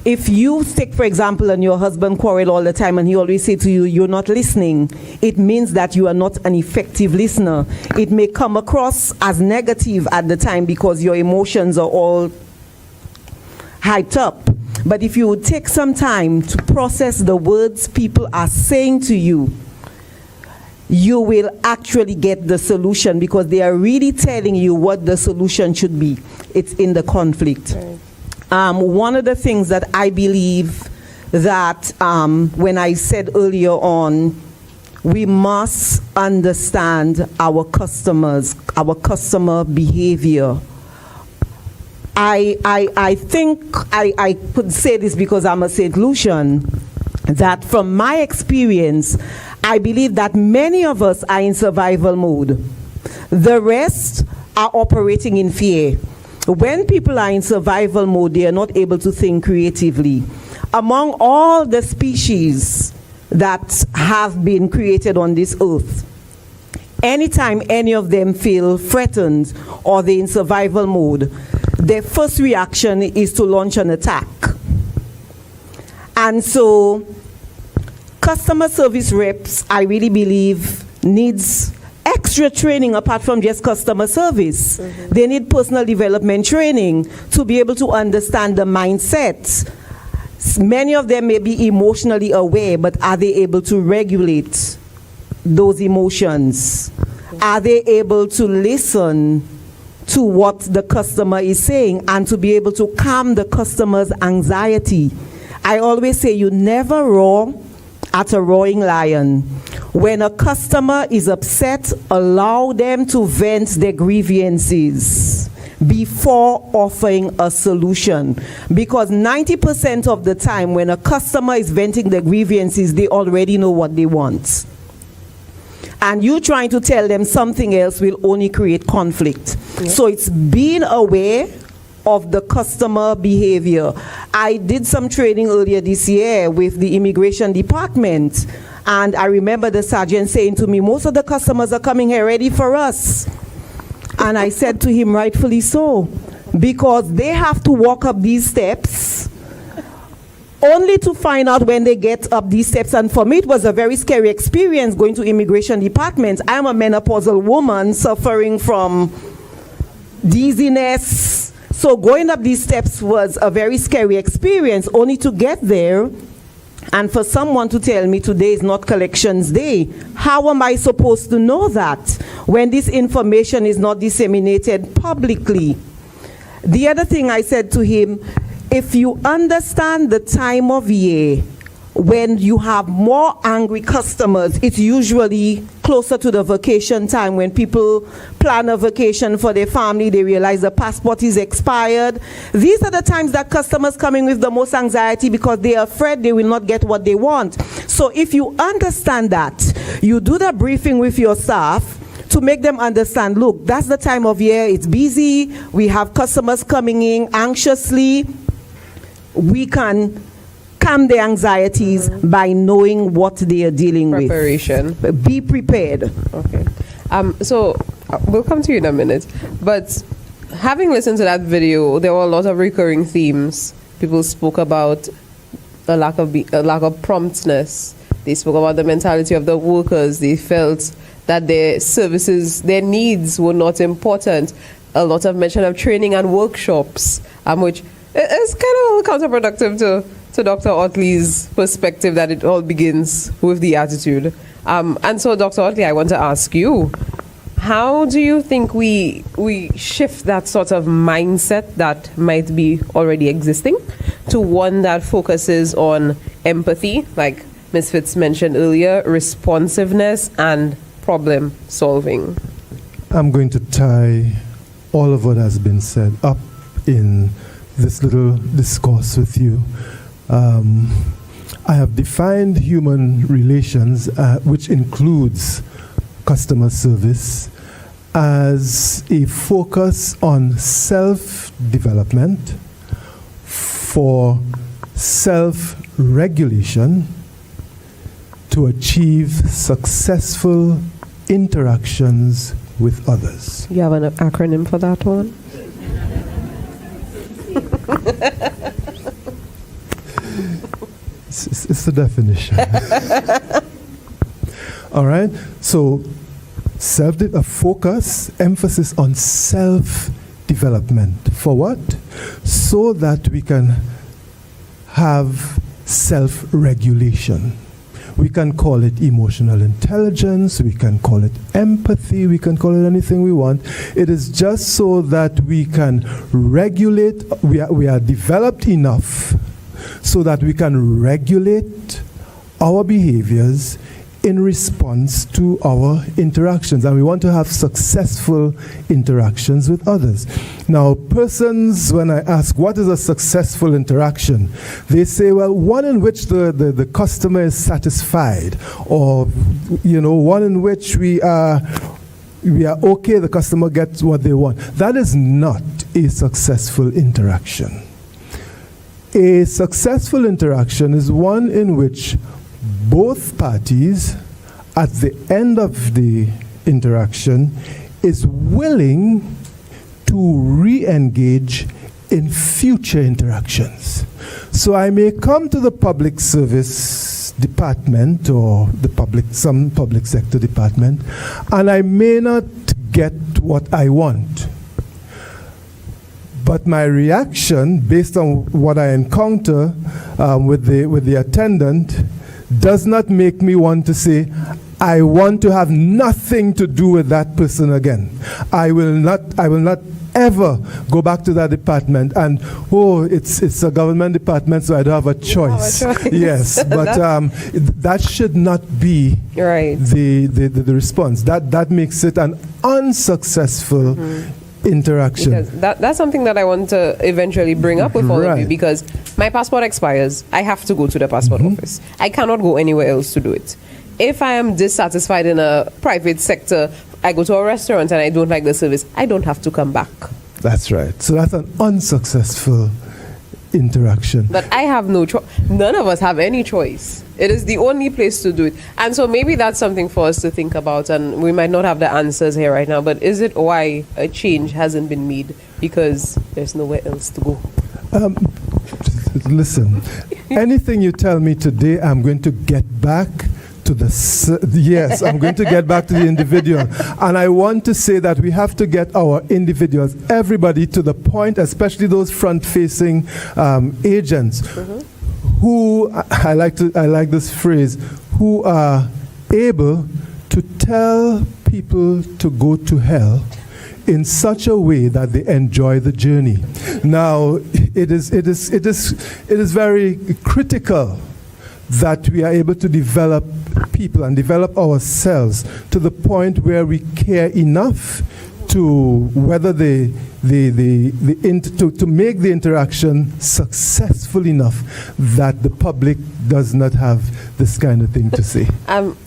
Speaker 8: If you take, for example, and your husband quarrel all the time and he always say to you, you're not listening, it means that you are not an effective listener. It may come across as negative at the time because your emotions are all hyped up. But if you would take some time to process the words people are saying to you, you will actually get the solution because they are really telling you what the solution should be. It's in the conflict. Right. One of the things that I believe that when I said earlier on, we must understand our customers, our customer behavior. I think I could say this because I'm a St. Lucian, that from my experience, I believe that many of us are in survival mode. The rest are operating in fear. When people are in survival mode, they are not able to think creatively. Among all the species that have been created on this earth, anytime any of them feel threatened or they're in survival mode, their first reaction is to launch an attack. And so customer service reps, I really believe, needs extra training apart from just customer service. They need personal development training to be able to understand the mindset. Many of them may be emotionally aware, but are they able to regulate those emotions? Are they able to listen to what the customer is saying and to be able to calm the customer's anxiety. I always say you never roar at a roaring lion. When a customer is upset, allow them to vent their grievances before offering a solution. Because 90% of the time when a customer is venting their grievances, they already know what they want. And you trying to tell them something else will only create conflict. Yeah. So it's being aware of the customer behavior. I did some training earlier this year with the immigration department, and I remember the sergeant saying to me, most of the customers are coming here ready for us. And I said to him, rightfully so, because they have to walk up these steps only to find out when they get up these steps. And for me, it was a very scary experience going to immigration departments. I'm a menopausal woman suffering from dizziness. So going up these steps was a very scary experience, only to get there and for someone to tell me today is not collections day. How am I supposed to know that when this information is not disseminated publicly? The other thing I said to him, if you understand the time of year when you have more angry customers, it's usually closer to the vacation time when people plan a vacation for their family, they realize the passport is expired. These are the times that customers coming with the most anxiety because they are afraid they will not get what they want. So if you understand that, you do the briefing with your staff to make them understand, look, that's the time of year, it's busy, we have customers coming in anxiously, we can calm their anxieties by knowing what they are dealing with.
Speaker 3: Preparation.
Speaker 8: Be prepared.
Speaker 3: Okay. So we'll come to you in a minute. But having listened to that video, there were a lot of recurring themes. People spoke about a lack of promptness. They spoke about the mentality of the workers. They felt that their services, their needs were not important. A lot of mention of training and workshops, which is kind of counterproductive to Dr. Otley's perspective that it all begins with the attitude. And so, Dr. Otley, I want to ask you, how do you think we shift that sort of mindset that might be already existing to one that focuses on empathy, like Ms. Fitz mentioned earlier, responsiveness and problem solving?
Speaker 5: I'm going to tie all of what has been said up in this little discourse with you. I have defined human relations, which includes customer service, as a focus on self-development for self-regulation to achieve successful interactions with others.
Speaker 3: You have an acronym for that one?
Speaker 5: It's the definition. All right. So, a focus, emphasis on self-development. For what? So that we can have self-regulation. We can call it emotional intelligence, we can call it empathy, we can call it anything we want. It is just so that we can regulate, we are developed enough so that we can regulate our behaviors in response to our interactions. And we want to have successful interactions with others. Now, persons, when I ask what is a successful interaction, they say, well, one in which the customer is satisfied, or, one in which we are okay, the customer gets what they want. That is not a successful interaction. A successful interaction is one in which both parties, at the end of the interaction, is willing to re-engage in future interactions. So I may come to the public service department or some public sector department, and I may not get what I want. But my reaction, based on what I encounter with the attendant, does not make me want to say, I want to have nothing to do with that person again. I will not ever go back to that department and, it's a government department, so I don't have a choice. Yes, but that should not be the response. That makes it an unsuccessful interaction.
Speaker 3: Because that's something that I want to eventually bring up with all of you, because my passport expires. I have to go to the passport office. I cannot go anywhere else to do it. If I am dissatisfied in a private sector, I go to a restaurant and I don't like the service, I don't have to come back.
Speaker 5: That's right. So that's an unsuccessful interaction.
Speaker 3: But I have no choice. None of us have any choice. It is the only place to do it. And so maybe that's something for us to think about, and we might not have the answers here right now, but is it why a change hasn't been made? Because there's nowhere else to go.
Speaker 5: Listen, anything you tell me today, I'm going to get back to yes, I'm going to get back to the individual. And I want to say that we have to get our individuals, everybody, to the point, especially those front-facing agents, who, I like this phrase, who are able to tell people to go to hell in such a way that they enjoy the journey. Now, it is very critical that we are able to develop people and develop ourselves to the point where we care enough to whether to make the interaction successful enough that the public does not have this kind of thing to say.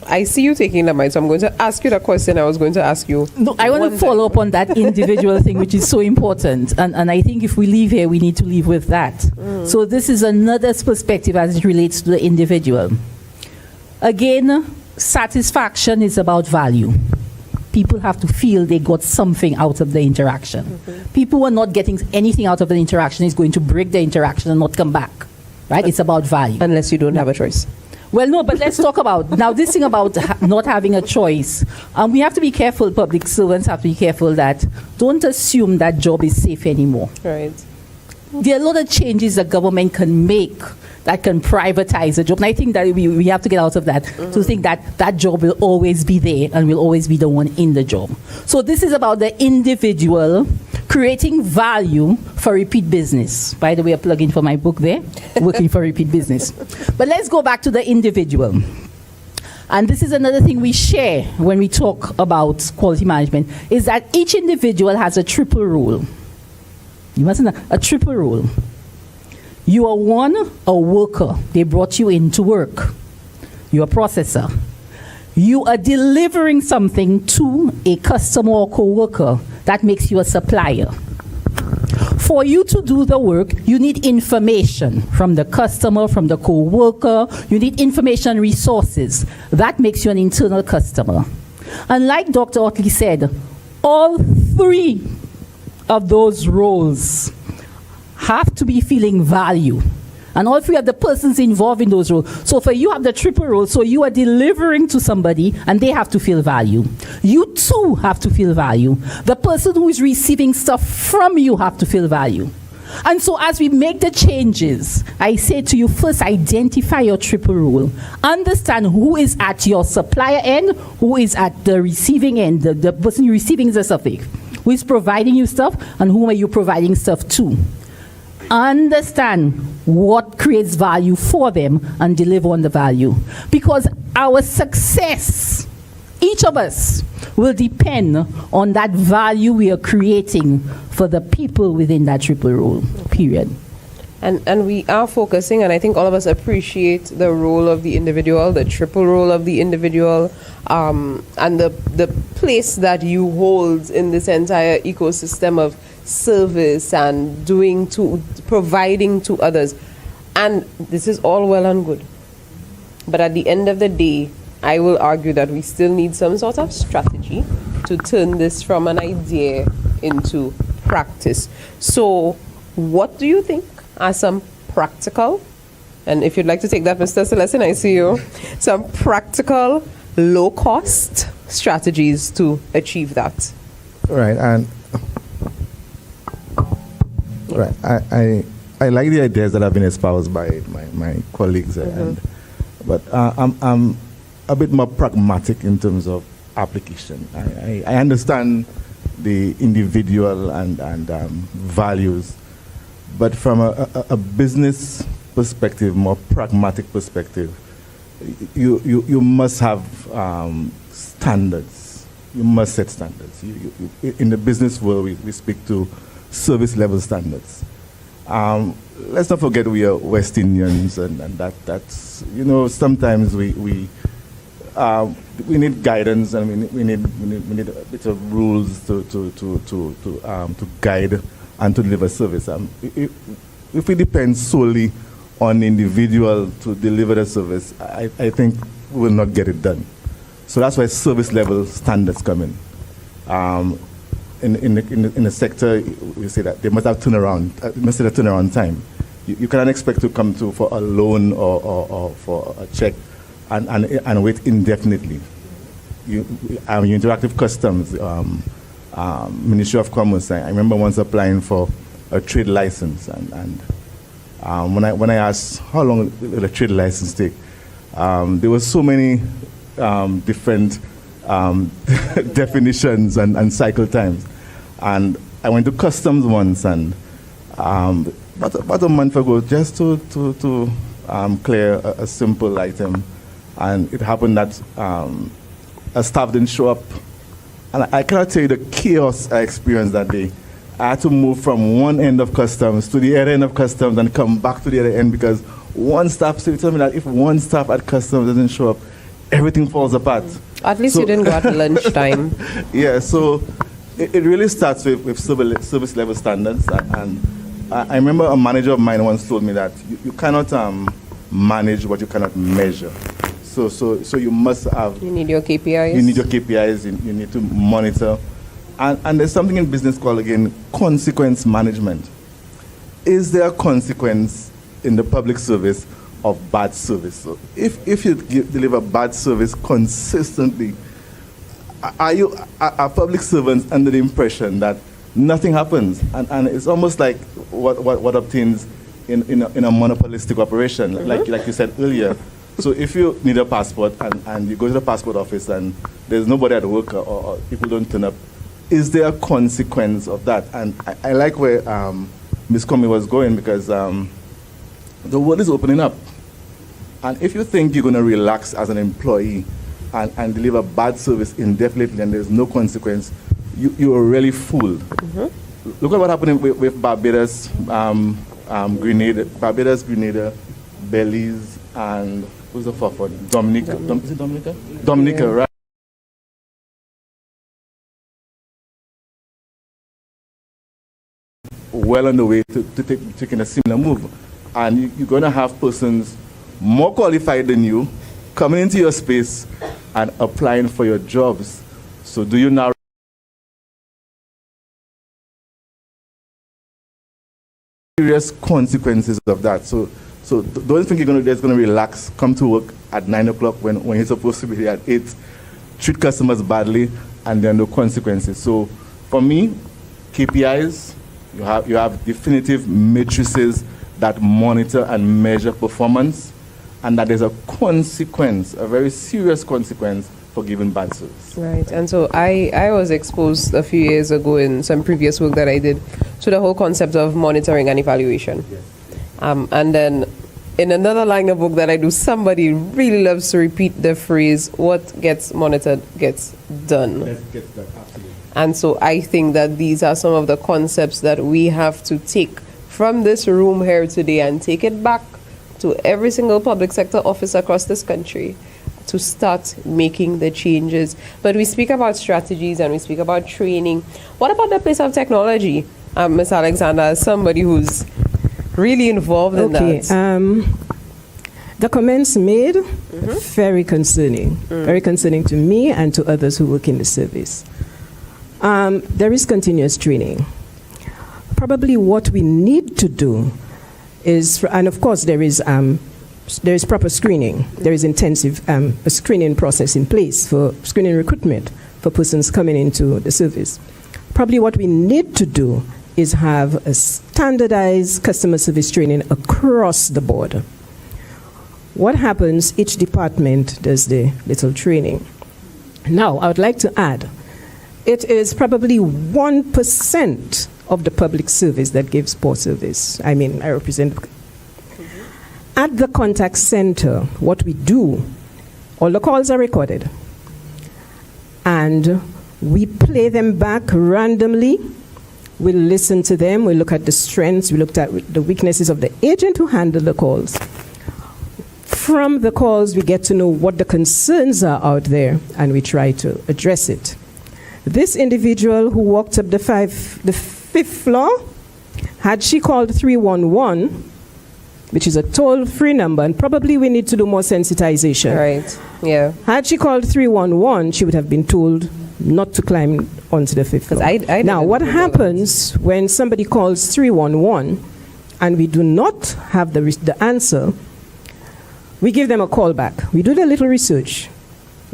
Speaker 3: I see you taking the mic, so I'm going to ask you the question I was going to ask you.
Speaker 6: No, I want to follow up on that individual thing, which is so important. And I think if we leave here, we need to leave with that. So this is another perspective as it relates to the individual. Again, satisfaction is about value. People have to feel they got something out of the interaction. People who are not getting anything out of the interaction is going to break the interaction and not come back. Right? It's about value.
Speaker 3: Unless you don't have a choice.
Speaker 6: Well, no, but let's talk about, now this thing about not having a choice. We have to be careful, public servants have to be careful that don't assume that job is safe anymore.
Speaker 3: Right.
Speaker 6: There are a lot of changes the government can make that can privatize a job. And I think that we have to get out of that, to think that that job will always be there and will always be the one in the job. So this is about the individual creating value for repeat business. By the way, a plug-in for my book there, Working for Repeat Business. But let's go back to the individual. And this is another thing we share when we talk about quality management, is that each individual has a triple role. You must know, a triple role. You are one, a worker. They brought you in to work. You're a processor. You are delivering something to a customer or co-worker. That makes you a supplier. For you to do the work, you need information from the customer, from the co-worker. You need information resources. That makes you an internal customer. And like Dr. Otley said, all three of those roles have to be feeling value. And all three of the persons involved in those roles. So for you have the triple role, so you are delivering to somebody and they have to feel value. You too have to feel value. The person who is receiving stuff from you have to feel value. And so as we make the changes, I say to you, first identify your triple role. Understand who is at your supplier end, who is at the receiving end, the person you're receiving the stuff, who is providing you stuff, and whom are you providing stuff to. Understand what creates value for them and deliver on the value. Because our success, each of us, will depend on that value we are creating for the people within that triple role, period.
Speaker 3: And we are focusing, and I think all of us appreciate the role of the individual, the triple role of the individual, and the place that you hold in this entire ecosystem of service and providing to others. And this is all well and good. But at the end of the day, I will argue that we still need some sort of strategy to turn this from an idea into practice. So what do you think are some practical, and if you'd like to take that, Mr. Celestin, I see you, some practical, low-cost strategies to achieve that?
Speaker 7: Right, and right, I like the ideas that have been espoused by my colleagues, but a bit more pragmatic in terms of application. I understand the individual and values, but from a business perspective, more pragmatic perspective, you must have standards. You must set standards. In the business world, we speak to service level standards. Let's not forget we are West Indians, and that's, you know, sometimes we need guidance, and we need a bit of rules to guide and to deliver service. If we depend solely on the individual to deliver the service, I think we will not get it done. So that's why service level standards come in. In the sector, we say that they must have turnaround time. You cannot expect to come to for a loan or for a check and wait indefinitely. You Interactive Customs, Ministry of Commerce. I remember once applying for a trade license, and when I asked how long will a trade license take, there were so many different definitions and cycle times. And I went to customs once, and about a month ago, just to clear a simple item, and it happened that a staff didn't show up. And I cannot tell you the chaos I experienced that day. I had to move from one end of customs to the other end of customs and come back to the other end because one staff, so you tell me that if one staff at customs doesn't show up, everything falls apart.
Speaker 3: At least you didn't go at lunchtime.
Speaker 7: Yeah, so it really starts with service level standards. And I remember a manager of mine once told me that you cannot manage what you cannot measure. So you must have...
Speaker 3: You need your KPIs.
Speaker 7: You need your KPIs, you need to monitor. And there's something in business called, again, consequence management. Is there a consequence in the public service of bad service? So if you deliver bad service consistently, are public servants under the impression that nothing happens? And it's almost like what obtains in a monopolistic operation, mm-hmm. like you said earlier. So if you need a passport and you go to the passport office and there's nobody at work or people don't turn up, is there a consequence of that? And I like where Ms. Comey was going, because the world is opening up. And if you think you're going to relax as an employee and deliver bad service indefinitely and there's no consequence, you are really fooled. Mm-hmm. Look at what happened with Barbados, Grenada, Belize, and who's the fourth one? Dominica. Is it Dominica? Dominica, yeah. Right? Well on the way to taking a similar move. And you're going to have persons more qualified than you coming into your space and applying for your jobs. So do you now serious consequences of that? So don't think you're just going to relax, come to work at 9 o'clock when you're supposed to be here at 8, treat customers badly, and there are no consequences. So for me, KPIs, you have definitive matrices that monitor and measure performance, and that there's a consequence, a very serious consequence for giving bad service.
Speaker 3: Right, and so I was exposed a few years ago in some previous work that I did to the whole concept of monitoring and evaluation. Yes. And then in another line of work that I do, somebody really loves to repeat the phrase, what gets monitored gets done.
Speaker 7: Gets done, absolutely.
Speaker 3: And so I think that these are some of the concepts that we have to take from this room here today and take it back to every single public sector office across this country to start making the changes. But we speak about strategies and we speak about training. What about the place of technology? Ms. Alexander, as somebody who's really involved in that.
Speaker 4: The comments made, very concerning. Very concerning to me and to others who work in the service. There is continuous training. Probably what we need to do is, and of course there is proper screening. There is intensive a screening process in place for screening recruitment for persons coming into the service. Probably what we need to do is have a standardized customer service training across the board. what happens, each department does the little training. Now, I would like to add, it is probably 1% of the public service that gives poor service. I mean, I represent. At the contact center, what we do, all the calls are recorded. And we play them back randomly. We listen to them. We look at the strengths. We looked at the weaknesses of the agent who handled the calls. From the calls, we get to know what the concerns are out there, and we try to address it. This individual who walked up the fifth floor, had she called 311, which is a toll-free number, and probably we need to do more sensitization.
Speaker 3: Right, yeah.
Speaker 4: Had she called 311, she would have been told not to climb onto the fifth floor. Now, what happens when somebody calls 311 and we do not have the answer? We give them a call back. We do the little research.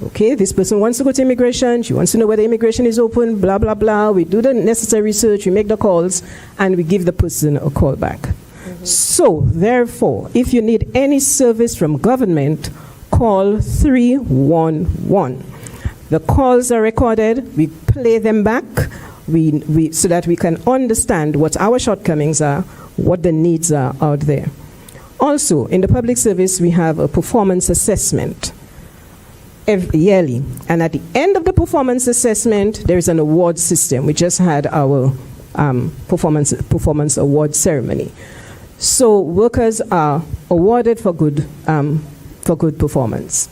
Speaker 4: Okay, this person wants to go to immigration. She wants to know whether immigration is open, blah, blah, blah. We do the necessary research. We make the calls, and we give the person a call back. So, therefore, if you need any service from government, call 311. The calls are recorded. We play them back so that we can understand what our shortcomings are, what the needs are out there. Also, in the public service, we have a performance assessment yearly. And at the end of the performance assessment, there is an award system. We just had our performance award ceremony. So workers are awarded for good performance.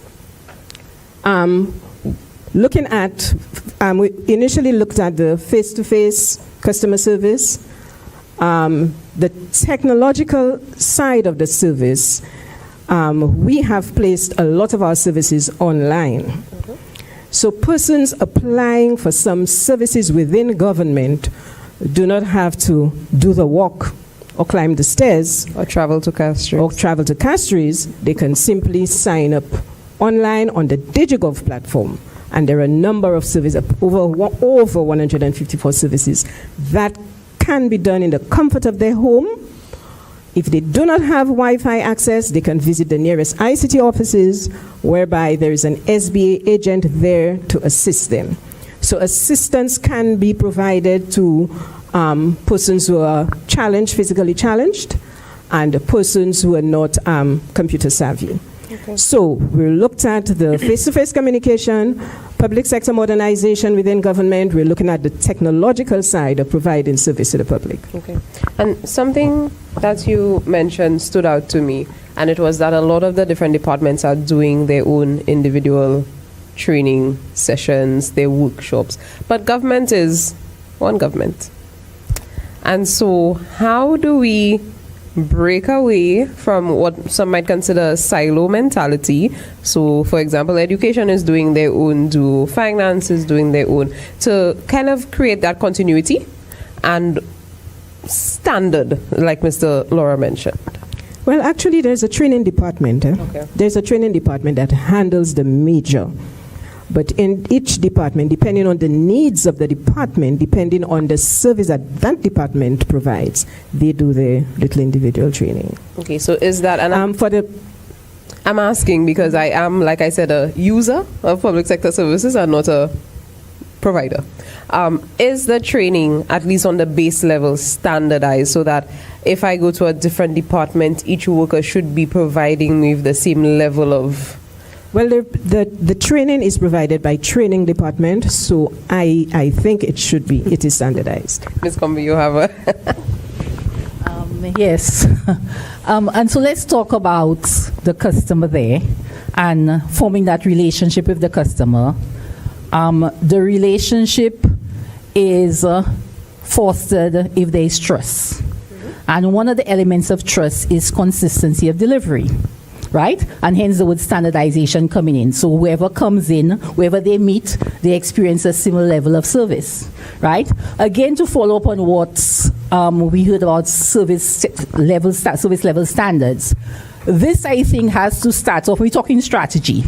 Speaker 4: Looking at, we initially looked at the face-to-face customer service. The technological side of the service, we have placed a lot of our services online. So persons applying for some services within government do not have to do the walk or climb the stairs.
Speaker 3: Or travel to
Speaker 4: Castries. They can simply sign up online on the DigiGov platform. And there are a number of services, over 154 services, that can be done in the comfort of their home. If they do not have Wi-Fi access, they can visit the nearest ICT offices, whereby there is an SBA agent there to assist them. So assistance can be provided to persons who are physically challenged, and persons who are not computer savvy. Okay. So we looked at the face-to-face communication, public sector modernization within government. We're looking at the technological side of providing service to the public.
Speaker 3: Okay. And something that you mentioned stood out to me, and it was that a lot of the different departments are doing their own individual training sessions, their workshops. But government is one government. And so how do we break away from what some might consider a silo mentality? So, for example, education is doing their own, finance is doing their own, to kind of create that continuity and standard, like Mr. Laura mentioned.
Speaker 4: Well, actually, there's a training department. Okay. There's a training department that handles the major. But in each department, depending on the needs of the department, depending on the service that that department provides, they do their little individual training.
Speaker 3: Okay, so is that... And I'm asking because I am, like I said, a user of public sector services and not a provider. Is the training, at least on the base level, standardized so that if I go to a different department, each worker should be providing me with the same level of...
Speaker 4: Well, the training is provided by training department, so I think it is standardized.
Speaker 3: Ms. Combi, you have a...
Speaker 6: Yes. And so let's talk about the customer there and forming that relationship with the customer. The relationship is fostered if there is trust. And one of the elements of trust is consistency of delivery. Right? And hence the word standardization coming in. So whoever comes in, whoever they meet, they experience a similar level of service. Right? Again, to follow up on what we heard about service level standards. This, I think, has to start off, we're talking strategy.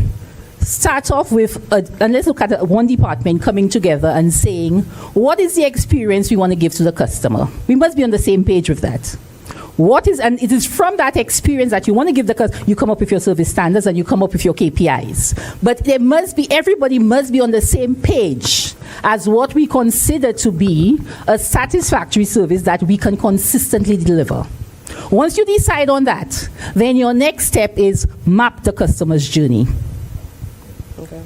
Speaker 6: Start off with, and let's look at one department coming together and saying, what is the experience we want to give to the customer? We must be on the same page with that. And it is from that experience that you want to give you come up with your service standards and you come up with your KPIs. But everybody must be on the same page as what we consider to be a satisfactory service that we can consistently deliver. Once you decide on that, then your next step is map the customer's journey. Okay.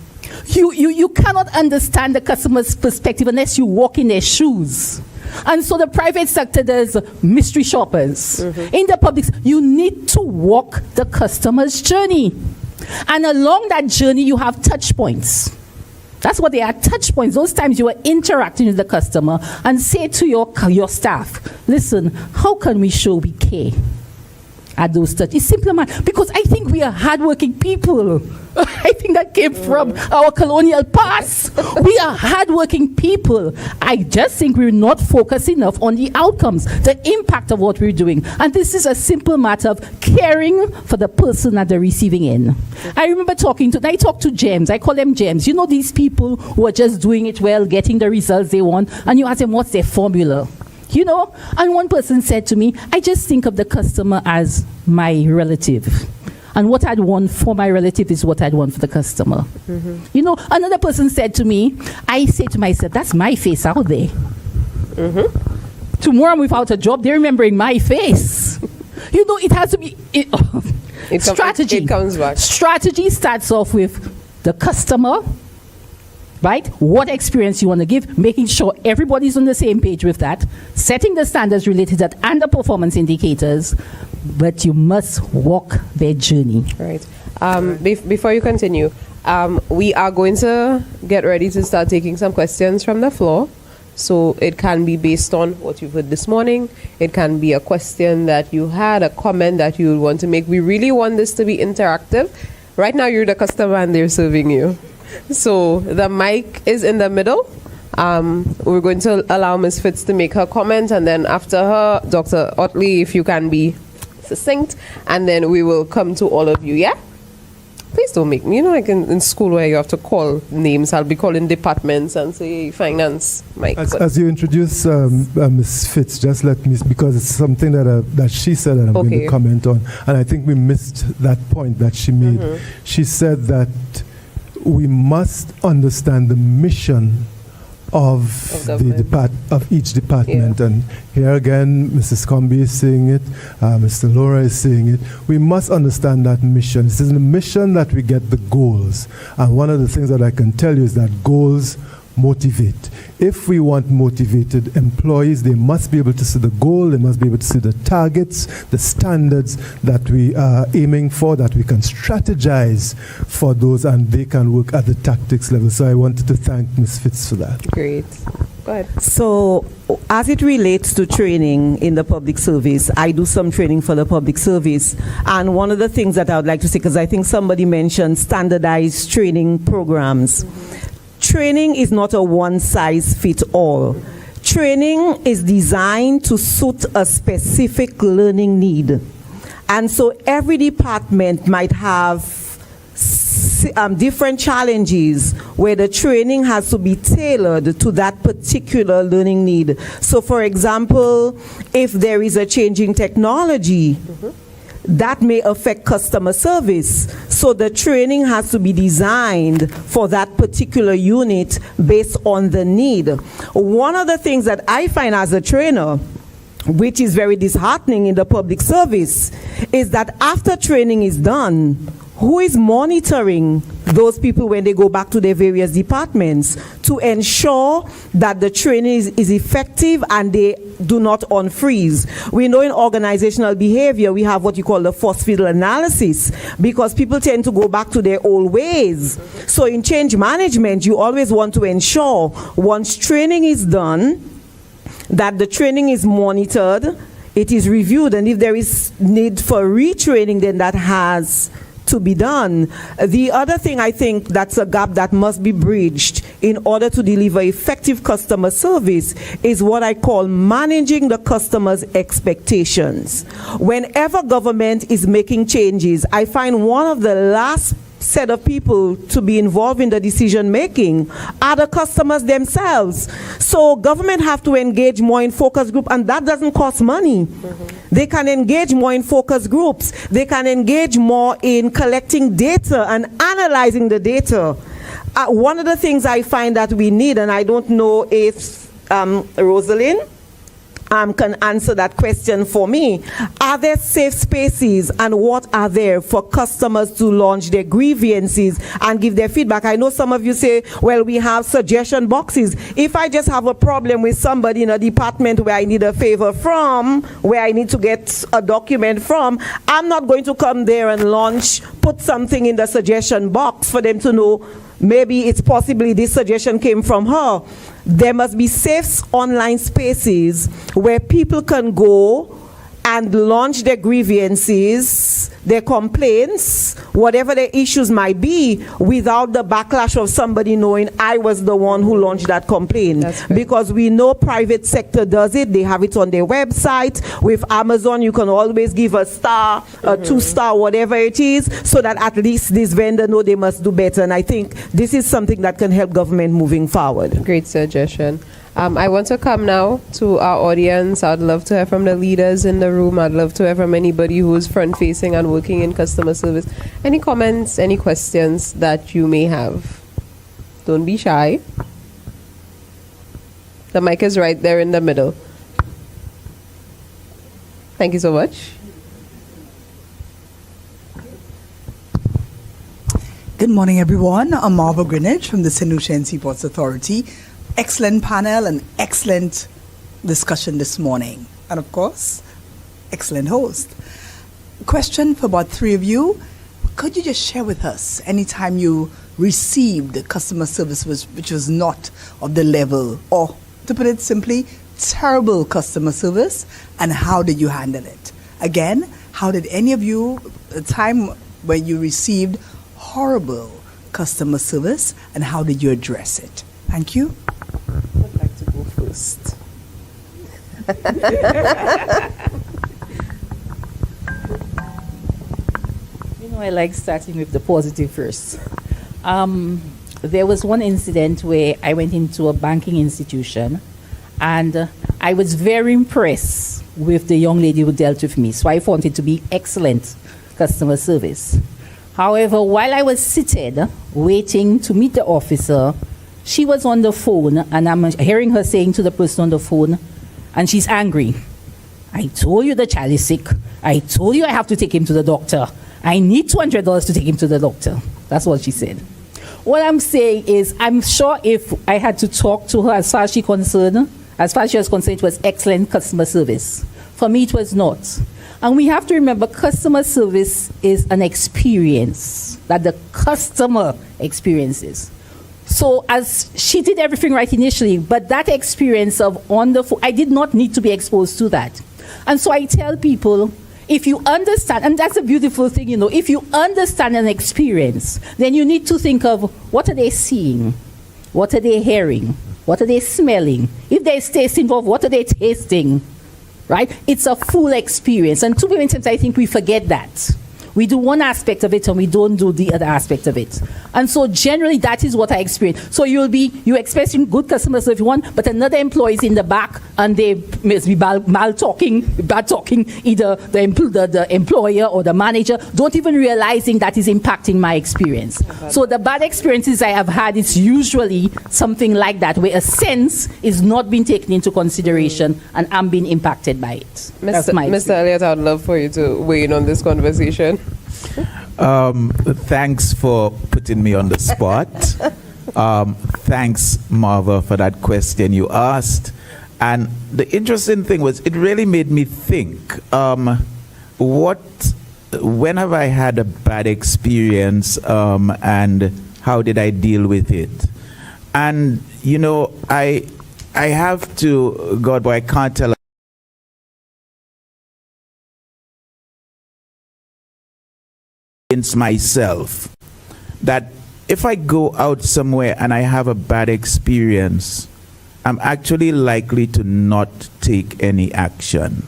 Speaker 6: You cannot understand the customer's perspective unless you walk in their shoes. And so the private sector, there's mystery shoppers. In the public, you need to walk the customer's journey. And along that journey, you have touch points. That's what they are, touch points. Those times you are interacting with the customer and say to your staff, listen, how can we show we care at those touches? It's simple, man, because I think we are hardworking people. I think that came from our colonial past. We are hardworking people. I just think we're not focused enough on the outcomes, the impact of what we're doing. And this is a simple matter of caring for the person at the receiving end. I remember I talk to gems. I call them gems. You know, these people who are just doing it well, getting the results they want, and you ask them, what's their formula? You know, and one person said to me, I just think of the customer as my relative. And what I'd want for my relative is what I'd want for the customer. You know, another person said to me, I say to myself, that's my face out there. Tomorrow I'm without a job, they're remembering my face. You know, it has to be strategy.
Speaker 3: It comes back.
Speaker 6: Strategy starts off with the customer, right? What experience you want to give, making sure everybody's on the same page with that, setting the standards related to that and the performance indicators, but you must walk their journey.
Speaker 3: Right. Before you continue, we are going to get ready to start taking some questions from the floor. So it can be based on what you've heard this morning. It can be a question that you had, a comment that you would want to make. We really want this to be interactive. Right now you're the customer and they're serving you. So the mic is in the middle. We're going to allow Ms. Fitz to make her comment, and then after her, Dr. Otley, if you can be succinct, and then we will come to all of you, yeah? Please don't make me, you know, like in school where you have to call names, I'll be calling departments and say finance, Mike.
Speaker 5: As you introduce Ms. Fitz, just let me, because it's something that she said that I'm going to comment on, and I think we missed that point that she made. She said that we must understand the mission of each department, and here again Mrs. Comby is saying it, Mr. Laura is saying it. We must understand that mission. This is the mission that we get the goals, and one of the things that I can tell you is that goals motivate. If we want motivated employees, they must be able to see the goal, they must be able to see the targets, the standards that we are aiming for, that we can strategize for those, and they can work at the tactics level. So I wanted to thank Ms. Fitz for that.
Speaker 3: Great. Go ahead.
Speaker 8: So as it relates to training in the public service, I do some training for the public service. And one of the things that I would like to say, because I think somebody mentioned standardized training programs. Training is not a one-size-fits-all. Training is designed to suit a specific learning need. And so every department might have different challenges where the training has to be tailored to that particular learning need. So for example, if there is a changing technology, that may affect customer service. So the training has to be designed for that particular unit based on the need. One of the things that I find as a trainer, which is very disheartening in the public service, is that after training is done, who is monitoring those people when they go back to their various departments to ensure that the training is effective and they do not unfreeze? We know in organizational behavior we have what you call the force field analysis, because people tend to go back to their old ways. So in change management, you always want to ensure once training is done, that the training is monitored, it is reviewed, and if there is need for retraining, then that has to be done. The other thing I think that's a gap that must be bridged in order to deliver effective customer service is what I call managing the customer's expectations. Whenever government is making changes, I find one of the last set of people to be involved in the decision making are the customers themselves. So government have to engage more in focus group, and that doesn't cost money. They can engage more in focus groups. They can engage more in collecting data and analyzing the data. One of the things I find that we need, and I don't know if Rosalind can answer that question for me. Are there safe spaces, and what are there for customers to launch their grievances and give their feedback? I know some of you say, well, we have suggestion boxes. If I just have a problem with somebody in a department where I need a favor from, where I need to get a document from, I'm not going to come there and put something in the suggestion box for them to know maybe it's possibly this suggestion came from her. There must be safe online spaces where people can go and launch their grievances, their complaints, whatever their issues might be, without the backlash of somebody knowing I was the one who launched that complaint. Because we know private sector does it. They have it on their website. With Amazon, you can always give a star, a 2-star, whatever it is, so that at least this vendor know they must do better. And I think this is something that can help government moving forward.
Speaker 3: Great suggestion. I want to come now to our audience. I'd love to hear from the leaders in the room. I'd love to hear from anybody who is front-facing and working in customer service. Any comments, any questions that you may have? Don't be shy. The mic is right there in the middle. Thank you so much.
Speaker 17: Good morning, everyone. I'm Marva Greenwich from the St. Lucia and Seaports Authority. Excellent panel and excellent discussion this morning. And of course, excellent host. Question for about 3 of you. Could you just share with us anytime you received customer service which was not of the level, or to put it simply, terrible customer service, and how did you handle it? Again, how did any of you, a time when you received horrible customer service, and how did you address it? Thank you.
Speaker 3: I'd like to go first.
Speaker 6: I like starting with the positive first. There was one incident where I went into a banking institution, and I was very impressed with the young lady who dealt with me. So I found it to be excellent customer service. However, while I was seated waiting to meet the officer, she was on the phone, and I'm hearing her saying to the person on the phone, and she's angry. I told you the child is sick. I told you I have to take him to the doctor. I need $200 to take him to the doctor. That's what she said. What I'm saying is, I'm sure if I had to talk to her as far as she was concerned, it was excellent customer service. For me, it was not. And we have to remember, customer service is an experience that the customer experiences. So as she did everything right initially, but that experience of on the phone, I did not need to be exposed to that. And so I tell people, if you understand, and that's a beautiful thing, if you understand an experience, then you need to think of what are they seeing? What are they hearing? What are they smelling? If there's taste involved, what are they tasting? Right? It's a full experience. And too many times I think we forget that. We do one aspect of it and we don't do the other aspect of it. And so generally that is what I experience. So you're expecting good customer service if you want, but another employee is in the back and they must be bad talking either the employer or the manager, don't even realizing that is impacting my experience. So the bad experiences I have had, it's usually something like that, where a sense is not being taken into consideration and I'm being impacted by it.
Speaker 3: Mr. Elliott, I'd love for you to weigh in on this conversation.
Speaker 9: Thanks for putting me on the spot. Thanks, Marva, for that question you asked. And the interesting thing was, it really made me think, when have I had a bad experience, and how did I deal with it? And, I have to, God, boy, I can't tell myself that if I go out somewhere and I have a bad experience, I'm actually likely to not take any action.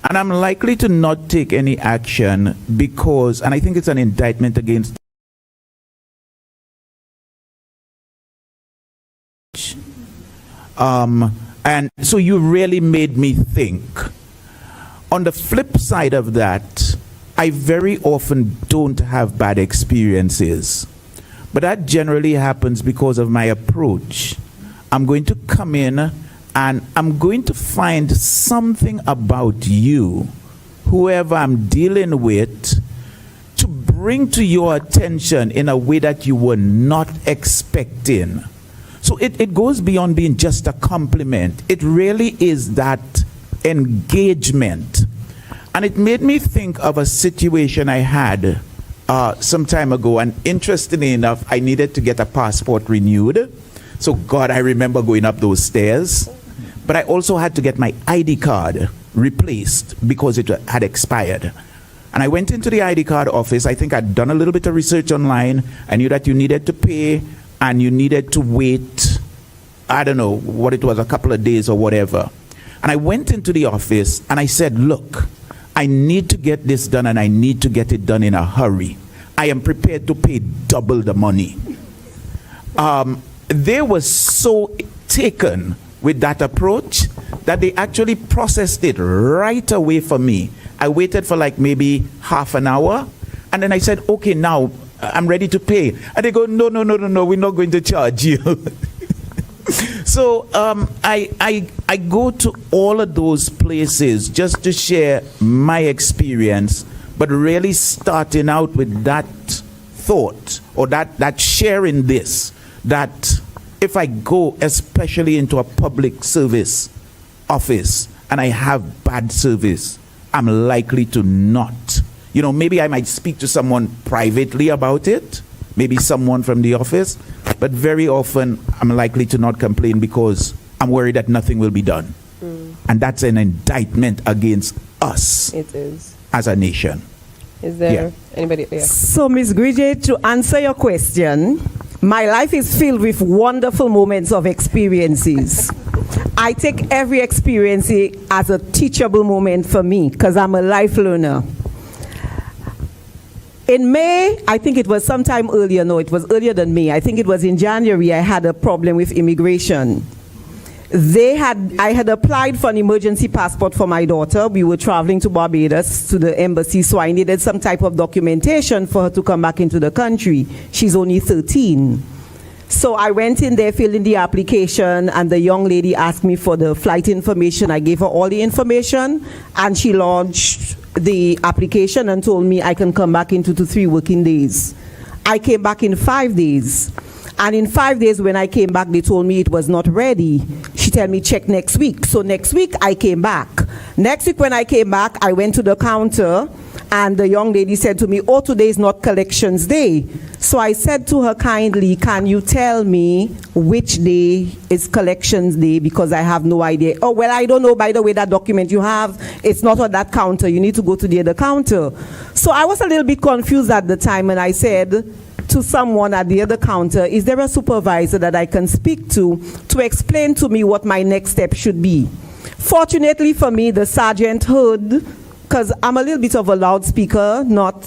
Speaker 9: And I'm likely to not take any action because, and I think it's an indictment against And so you really made me think. On the flip side of that, I very often don't have bad experiences. But that generally happens because of my approach. I'm going to come in and I'm going to find something about you, whoever I'm dealing with, to bring to your attention in a way that you were not expecting. So it goes beyond being just a compliment. It really is that engagement. And it made me think of a situation I had some time ago. And interestingly enough, I needed to get a passport renewed. So God, I remember going up those stairs. But I also had to get my ID card replaced because it had expired. And I went into the ID card office. I think I'd done a little bit of research online. I knew that you needed to pay and you needed to wait, I don't know what it was, a couple of days or whatever. And I went into the office and I said, look, I need to get this done and I need to get it done in a hurry. I am prepared to pay double the money. They were so taken with that approach that they actually processed it right away for me. I waited for like maybe half an hour and then I said, okay, now I'm ready to pay. And they go, no, we're not going to charge you. So I go to all of those places just to share my experience, but really starting out with that thought or that sharing this, that if I go especially into a public service office and I have bad service, I'm likely to not. You know, maybe I might speak to someone privately about it, maybe someone from the office, but very often I'm likely to not complain because I'm worried that nothing will be done. And that's an indictment against us.
Speaker 3: It is.
Speaker 9: As a nation.
Speaker 3: Is there anybody there?
Speaker 8: So, Ms. Bridget, to answer your question, my life is filled with wonderful moments of experiences. I take every experience as a teachable moment for me because I'm a life learner. In May, I think it was sometime earlier, no, it was earlier than May. I think it was in January, I had a problem with immigration. I had applied for an emergency passport for my daughter. We were traveling to Barbados to the embassy, so I needed some type of documentation for her to come back into the country. She's only 13. So I went in there, filled in the application, and the young lady asked me for the flight information. I gave her all the information, and she launched the application and told me I can come back in 2 to 3 working days. I came back in 5 days. And in 5 days when I came back, they told me it was not ready. She told me check next week. So next week I came back. Next week when I came back, I went to the counter and the young lady said to me, oh, today is not collections day. So I said to her kindly, can you tell me which day is collections day because I have no idea. Oh, well, I don't know, by the way, that document you have, it's not on that counter. You need to go to the other counter. So I was a little bit confused at the time and I said to someone at the other counter, is there a supervisor that I can speak to explain to me what my next step should be? Fortunately for me, the sergeant heard, because I'm a little bit of a loudspeaker, not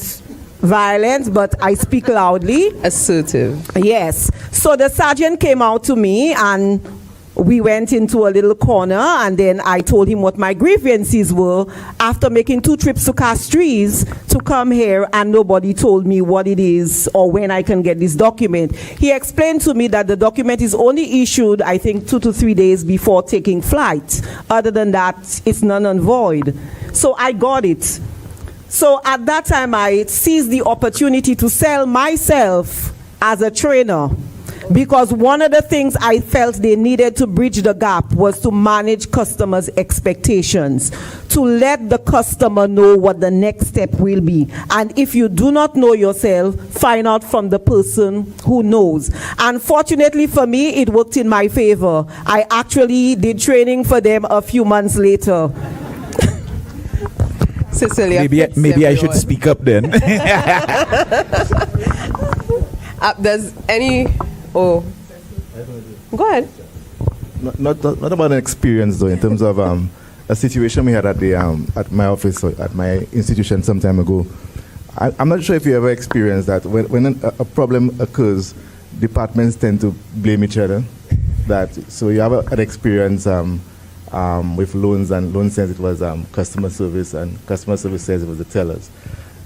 Speaker 8: violent, but I speak loudly.
Speaker 3: Assertive.
Speaker 8: Yes. So the sergeant came out to me and we went into a little corner and then I told him what my grievances were after making 2 trips to Castries to come here and nobody told me what it is or when I can get this document. He explained to me that the document is only issued, I think, 2 to 3 days before taking flight. Other than that, it's null and void. So I got it. So at that time, I seized the opportunity to sell myself as a trainer. Because one of the things I felt they needed to bridge the gap was to manage customers' expectations, to let the customer know what the next step will be. And if you do not know yourself, find out from the person who knows. Unfortunately for me, it worked in my favor. I actually did training for them a few months later.
Speaker 3: Cecilia,
Speaker 9: maybe I should speak up then.
Speaker 3: Does any... Oh, go ahead.
Speaker 7: Not about an experience though. In terms of a situation we had at the at my office or at my institution some time ago. I'm not sure if you ever experienced that when a problem occurs, departments tend to blame each other. so you have an experience with loans, and loan says it was customer service, and customer service says it was the tellers.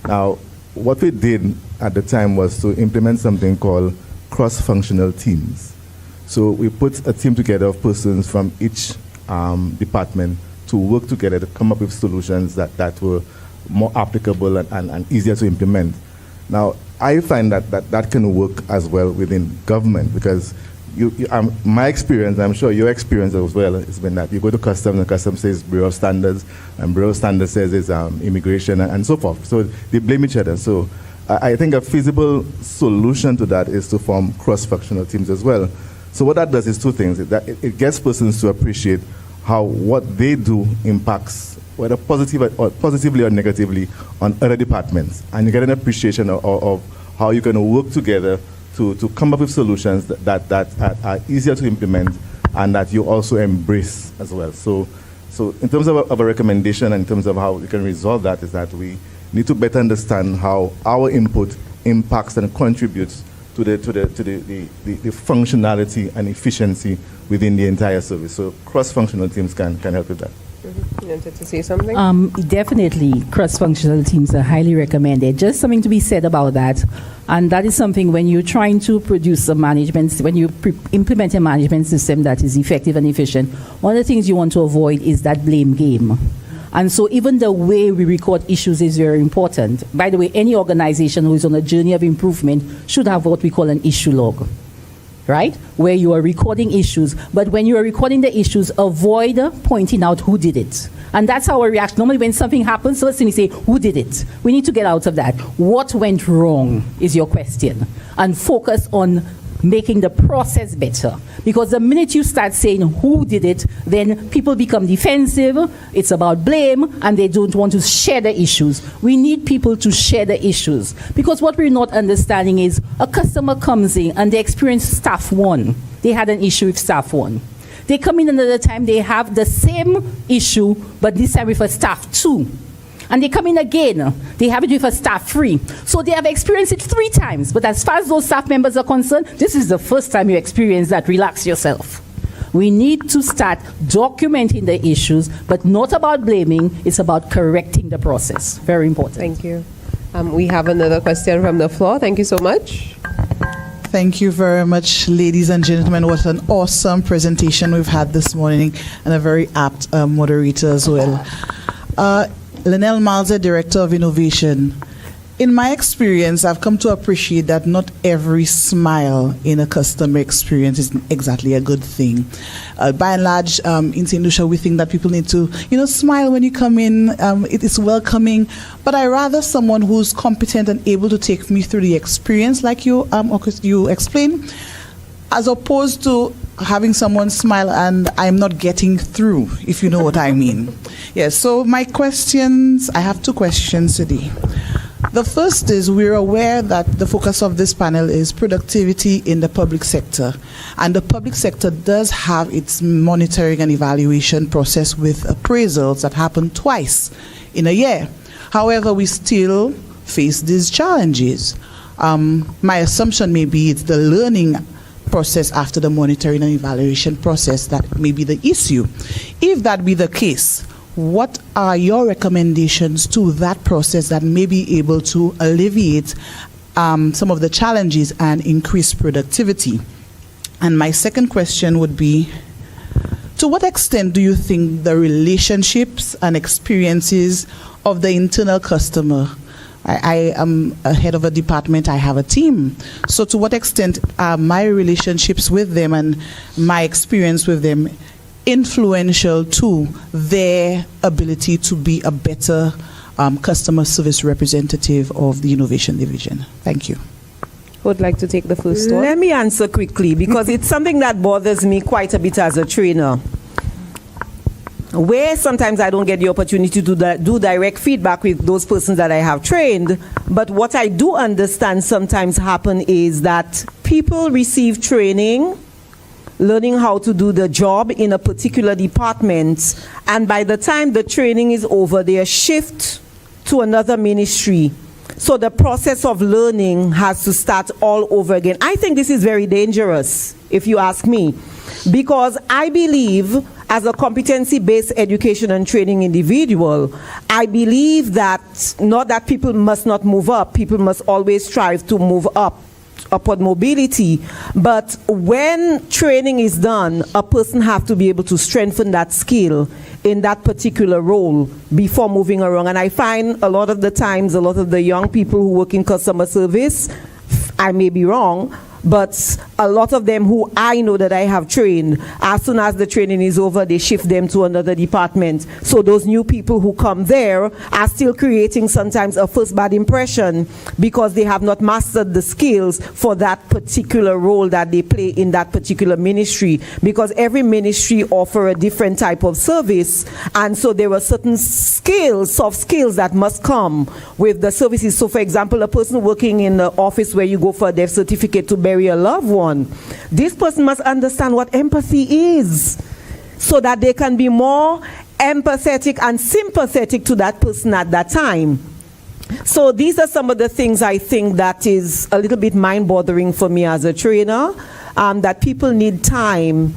Speaker 7: Now, what we did at the time was to implement something called cross-functional teams. So we put a team together of persons from each department to work together to come up with solutions that were more applicable and easier to implement. Now, I find that can work as well within government, because my experience, I'm sure your experience as well, has been that you go to customs and customs says Bureau of Standards, and Bureau of Standards says it's immigration and so forth. So they blame each other. So I think a feasible solution to that is to form cross-functional teams as well. So what that does is two things. It gets persons to appreciate how what they do impacts, whether positively or negatively, on other departments. And you get an appreciation of how you can work together to come up with solutions that are easier to implement and that you also embrace as well. So in terms of a recommendation and in terms of how we can resolve that, is that we need to better understand how our input impacts and contributes to the functionality and efficiency within the entire service. So cross-functional teams can help with that.
Speaker 3: You wanted to say something?
Speaker 6: Definitely, cross-functional teams are highly recommended. Just something to be said about that. And that is something when you're trying to produce a management, when you implement a management system that is effective and efficient, one of the things you want to avoid is that blame game. And so even the way we record issues is very important. By the way, any organization who is on a journey of improvement should have what we call an issue log, right? Where you are recording issues, but when you are recording the issues, avoid pointing out who did it. And that's our reaction. Normally when something happens, first thing we say, who did it? We need to get out of that. What went wrong is your question. And focus on making the process better. Because the minute you start saying who did it, then people become defensive, it's about blame, and they don't want to share the issues. We need people to share the issues. Because what we're not understanding is a customer comes in and they experience staff 1. They had an issue with staff 1. They come in another time, they have the same issue, but this time with a staff 2. And they come in again, they have it with a staff 3. So they have experienced it 3 times. But as far as those staff members are concerned, this is the first time you experience that. Relax yourself. We need to start documenting the issues, but not about blaming, it's about correcting the process. Very important.
Speaker 3: Thank you. We have another question from the floor. Thank you so much.
Speaker 17: Thank you very much, ladies and gentlemen. What an awesome presentation we've had this morning, and a very apt moderator as well. Linnell Malzer, Director of Innovation. In my experience, I've come to appreciate that not every smile in a customer experience is exactly a good thing. By and large, in St. Lucia, we think that people need to, smile when you come in. It is welcoming. But I rather someone who's competent and able to take me through the experience, like you explained, as opposed to having someone smile and I'm not getting through, if you know what I mean. Yes, so my questions, I have 2 questions today. The first is, we're aware that the focus of this panel is productivity in the public sector. And the public sector does have its monitoring and evaluation process with appraisals that happen twice in a year. However, we still face these challenges. My assumption may be it's the learning process after the monitoring and evaluation process that may be the issue. If that be the case, what are your recommendations to that process that may be able to alleviate some of the challenges and increase productivity? And my second question would be, to what extent do you think the relationships and experiences of the internal customer, I am a head of a department, I have a team. So to what extent are my relationships with them and my experience with them influential to their ability to be a better customer service representative of the Innovation Division? Thank you.
Speaker 3: Who would like to take the first one?
Speaker 8: Let me answer quickly, because it's something that bothers me quite a bit as a trainer. Where sometimes I don't get the opportunity to do direct feedback with those persons that I have trained, but what I do understand sometimes happen is that people receive training, learning how to do the job in a particular department, and by the time the training is over, they are shift to another ministry So the process of learning has to start all over again. I think this is very dangerous, if you ask me, because I believe as a competency-based education and training individual, I believe that not that people must not move up, people must always strive to move up, upward mobility, but when training is done, a person has to be able to strengthen that skill in that particular role before moving around. And I find a lot of the times, a lot of the young people who work in customer service, I may be wrong, but a lot of them who I know that I have trained, as soon as the training is over, they shift them to another department. So those new people who come there are still creating sometimes a first bad impression because they have not mastered the skills for that particular role that they play in that particular ministry. Because every ministry offers a different type of service, and so there are certain skills, soft skills that must come with the services. So for example, a person working in the office where you go for a death certificate to bury a loved one, this person must understand what empathy is so that they can be more empathetic and sympathetic to that person at that time. So these are some of the things I think that is a little bit mind-bothering for me as a trainer, that people need time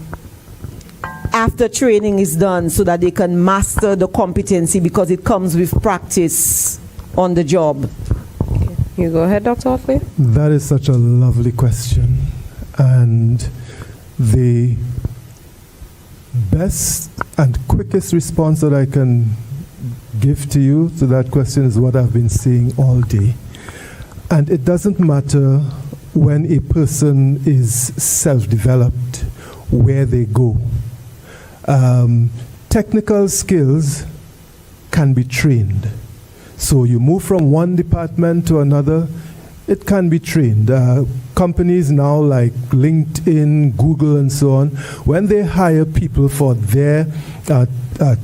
Speaker 8: after training is done so that they can master the competency, because it comes with practice on the job.
Speaker 3: You go ahead, Dr. Otley.
Speaker 5: That is such a lovely question. And the best and quickest response that I can give to you to that question is what I've been saying all day. And it doesn't matter when a person is self-developed, where they go. Technical skills can be trained. So you move from one department to another, it can be trained. Companies now like LinkedIn, Google, and so on, when they hire people for their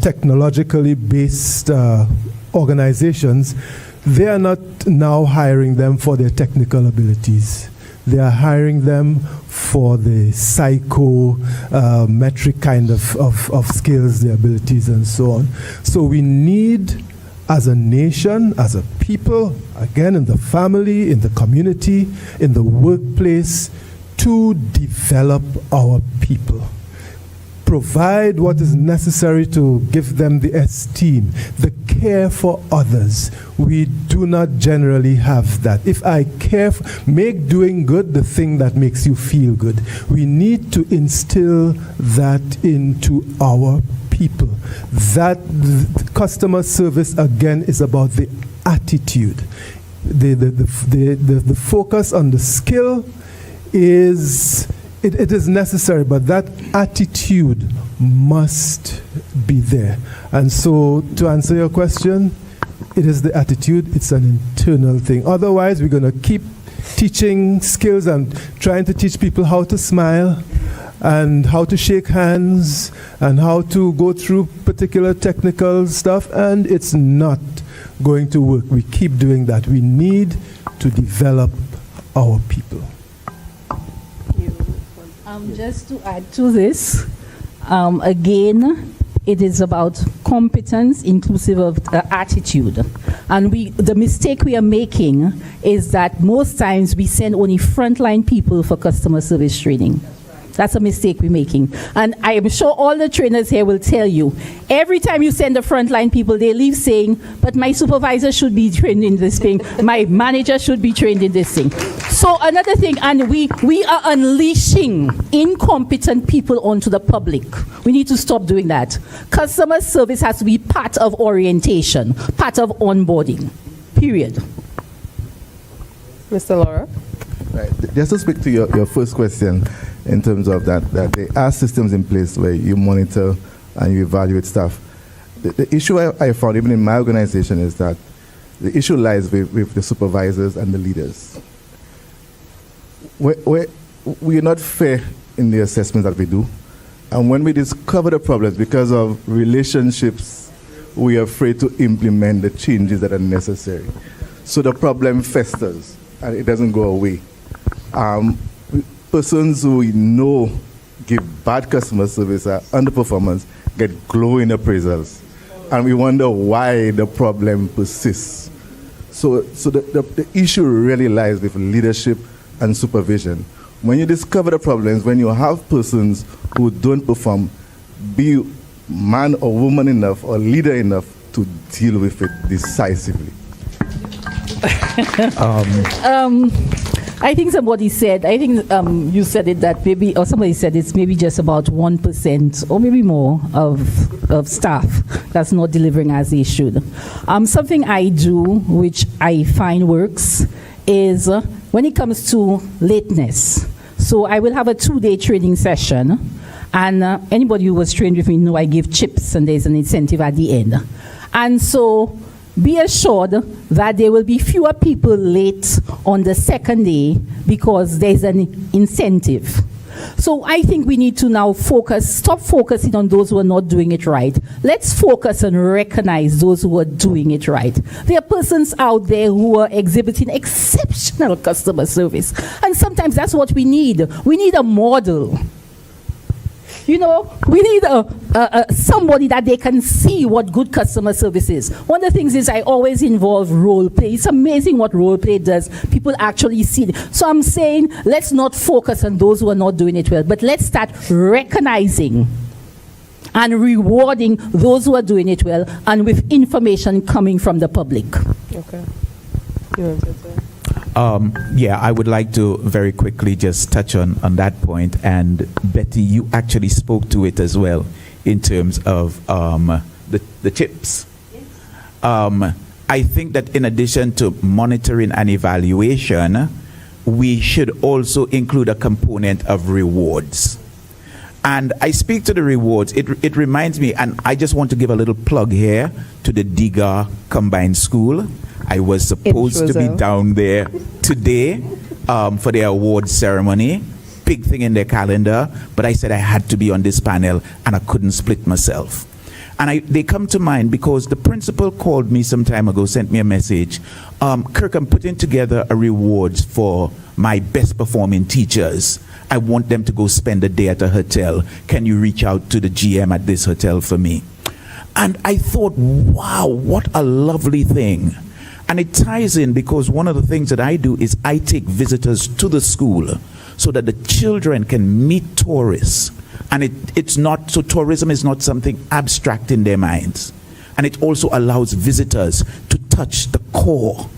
Speaker 5: technologically based organizations, they are not now hiring them for their technical abilities. They are hiring them for the psychometric kind of skills, the abilities, and so on. So we need, as a nation, as a people, again in the family, in the community, in the workplace, to develop our people. Provide what is necessary to give them the esteem, the care for others. We do not generally have that. If I care, make doing good the thing that makes you feel good. We need to instill that into our people. That customer service, again, is about the attitude. The focus on the skill is, it is necessary, but that attitude must be there. And so, to answer your question, it is the attitude, it's an internal thing. Otherwise, we're going to keep teaching skills and trying to teach people how to smile and how to shake hands and how to go through particular technical stuff, and it's not going to work. We keep doing that. We need to develop our people.
Speaker 6: Just to add to this, again, it is about competence inclusive of attitude. And the mistake we are making is that most times we send only frontline people for customer service training. That's a mistake we're making. And I am sure all the trainers here will tell you, every time you send the frontline people, they leave saying, but my supervisor should be trained in this thing. My manager should be trained in this thing. So another thing, and we are unleashing incompetent people onto the public. We need to stop doing that. Customer service has to be part of orientation, part of onboarding, period.
Speaker 3: Mr. Laura?
Speaker 7: Right. Just to speak to your first question, in terms of that there are systems in place where you monitor and you evaluate staff. The issue I found even in my organization is that the issue lies with the supervisors and the leaders. We are not fair in the assessments that we do. And when we discover the problems because of relationships, we are afraid to implement the changes that are necessary. So the problem festers and it doesn't go away. Persons who we know give bad customer service or underperformance get glowing appraisals. And we wonder why the problem persists. So the issue really lies with leadership and supervision. When you discover the problems, when you have persons who don't perform, be man or woman enough or leader enough to deal with it decisively.
Speaker 6: I think somebody said, you said it that maybe, or somebody said it's maybe just about 1% or maybe more of staff that's not delivering as they should. Something I do, which I find works, is when it comes to lateness. So I will have a 2-day training session, and anybody who was trained with me know I give chips and there's an incentive at the end. And so be assured that there will be fewer people late on the second day because there's an incentive. So I think we need to now stop focusing on those who are not doing it right. Let's focus and recognize those who are doing it right. There are persons out there who are exhibiting exceptional customer service. And sometimes that's what we need. We need a model. You know, we need somebody that they can see what good customer service is. One of the things is I always involve role play. It's amazing what role play does. People actually see it. So I'm saying let's not focus on those who are not doing it well, but let's start recognizing and rewarding those who are doing it well, and with information coming from the public.
Speaker 3: Okay. You want to say?
Speaker 9: Yeah, I would like to very quickly just touch on that point. And Betty, you actually spoke to it as well in terms of the chips. I think that in addition to monitoring and evaluation, we should also include a component of rewards. And I speak to the rewards. It reminds me, and I just want to give a little plug here to the Diga Combined School. I was supposed to be down there today for the awards ceremony. Big thing in their calendar, but I said I had to be on this panel and I couldn't split myself. And they come to mind because the principal called me some time ago, sent me a message. Kirk, I'm putting together a rewards for my best performing teachers. I want them to go spend a day at a hotel. Can you reach out to the GM at this hotel for me? And I thought, wow, what a lovely thing. And it ties in because one of the things that I do is I take visitors to the school so that the children can meet tourists. And it's not, so tourism is not something abstract in their minds. And it also allows visitors to touch the core,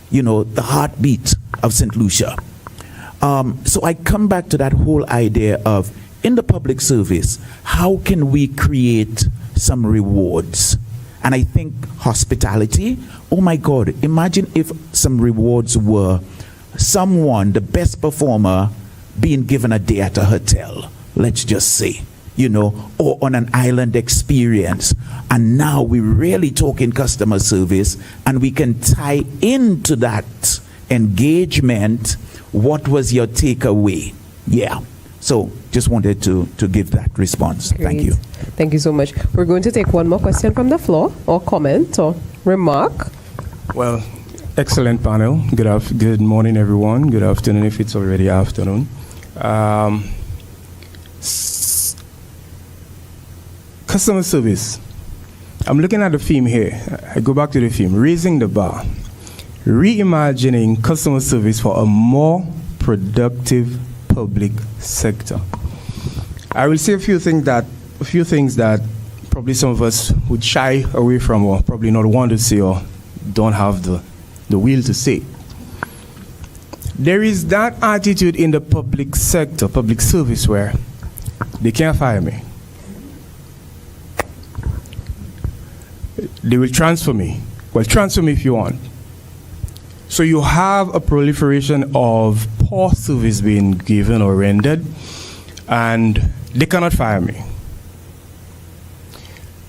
Speaker 9: you know, the heartbeat of St. Lucia. So I come back to that whole idea of, in the public service, how can we create some rewards? And I think hospitality, oh my God, imagine if some rewards were someone, the best performer, being given a day at a hotel, let's just say, you know, or on an island experience. And now we're really talking customer service, and we can tie into that engagement. What was your takeaway? Yeah. So just wanted to give that response.
Speaker 3: Great.
Speaker 9: Thank you.
Speaker 3: Thank you so much. We're going to take one more question from the floor, or comment, or remark.
Speaker 18: Well, excellent panel. Good morning, everyone. Good afternoon, if it's already afternoon. Customer service. I'm looking at the theme here. I go back to the theme, raising the bar. Reimagining customer service for a more productive public sector. I will say a few things that probably some of us would shy away from, or probably not want to say, or don't have the will to say. There is that attitude in the public sector, public service, where they can't fire me. They will transfer me. Well, transfer me if you want. So you have a proliferation of poor service being given or rendered, and they cannot fire me.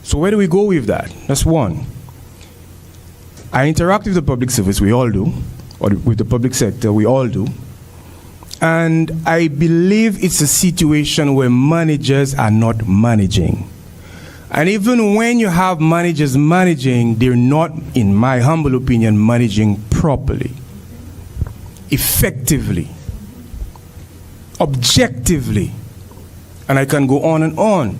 Speaker 18: So where do we go with that? That's one. I interact with the public service, we all do, or with the public sector, we all do. And I believe it's a situation where managers are not managing. And even when you have managers managing, they're not, in my humble opinion, managing properly, effectively, objectively. And I can go on and on.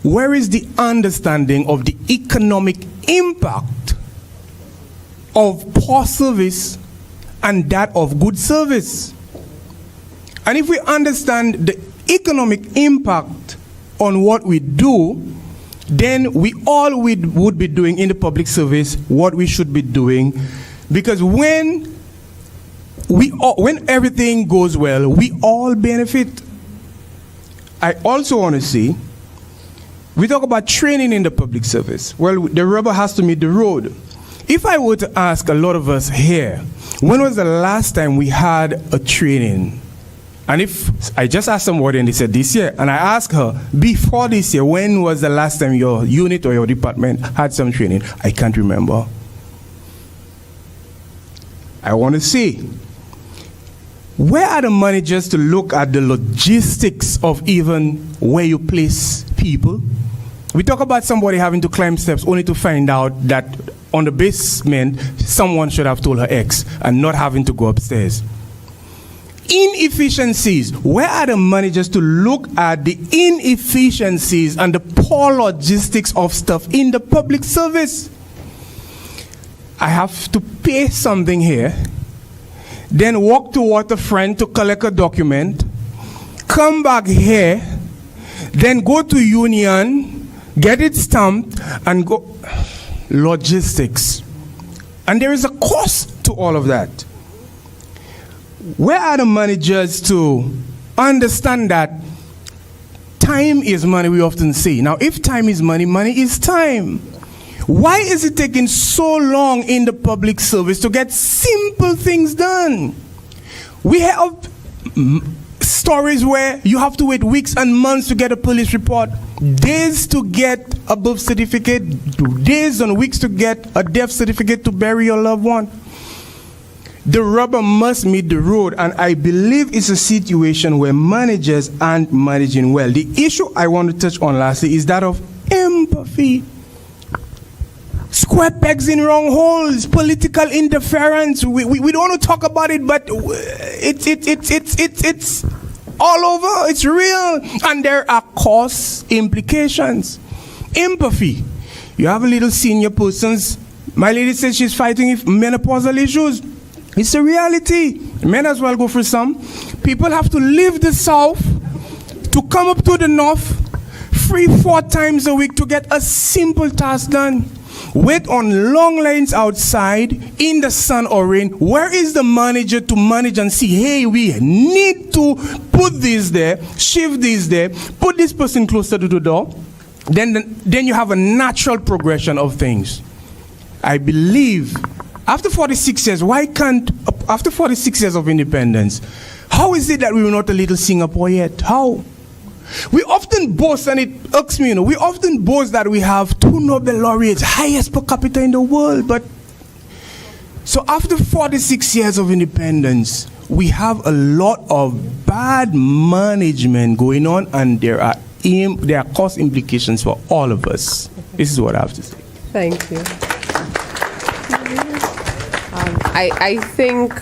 Speaker 18: Where is the understanding of the economic impact of poor service and that of good service. And if we understand the economic impact on what we do, then we all would be doing in the public service what we should be doing. Because when everything goes well, we all benefit. I also want to see, we talk about training in the public service. Well, the rubber has to meet the road. If I were to ask a lot of us here, when was the last time we had a training? And if I just asked somebody and they said this year, and I asked her, before this year, when was the last time your unit or your department had some training? I can't remember. I want to see, where are the managers to look at the logistics of even where you place people? We talk about somebody having to climb steps only to find out that on the basement, someone should have told her ex and not having to go upstairs. Inefficiencies. Where are the managers to look at the inefficiencies and the poor logistics of stuff in the public service? I have to pay something here, then walk to Waterfront to collect a document, come back here, then go to Union, get it stamped, and go. Logistics. And there is a cost to all of that. Where are the managers to understand that time is money, we often say. Now, if time is money, money is time. Why is it taking so long in the public service to get simple things done? We have stories where you have to wait weeks and months to get a police report, days to get a birth certificate, days and weeks to get a death certificate to bury your loved one. The rubber must meet the road, and I believe it's a situation where managers aren't managing well. The issue I want to touch on lastly is that of empathy. Square pegs in wrong holes, political interference. We don't want to talk about it, but it's all over. It's real, and there are cost implications. Empathy. You have a little senior persons. My lady says she's fighting with menopausal issues. It's a reality. Men as well go through some. People have to leave the south to come up to the north 3-4 times a week to get a simple task done. Wait on long lines outside in the sun or rain. Where is the manager to manage and see, hey, we need to put this there, shift this there, put this person closer to the door? Then you have a natural progression of things. I believe after 46 years, after 46 years of independence, how is it that we were not a little Singapore yet? How? We often boast, and it irks me, we often boast that we have 2 Nobel laureates, highest per capita in the world. But so after 46 years of independence, we have a lot of bad management going on, and there are cost implications for all of us. This is what I have to say.
Speaker 3: Thank you. I think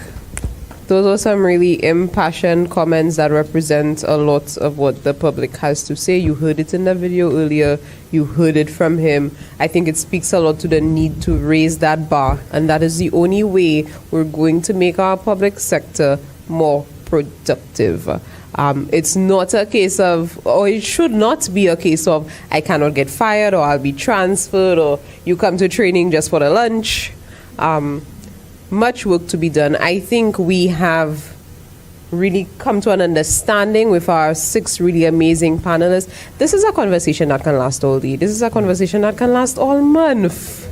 Speaker 3: those are some really impassioned comments that represent a lot of what the public has to say. You heard it in the video earlier. You heard it from him. I think it speaks a lot to the need to raise that bar, and that is the only way we're going to make our public sector more productive. It's not a case of, or it should not be a case of, I cannot get fired, or I'll be transferred, or you come to training just for the lunch. Much work to be done. I think we have really come to an understanding with our 6 really amazing panelists. This is a conversation that can last all day. This is a conversation that can last all month.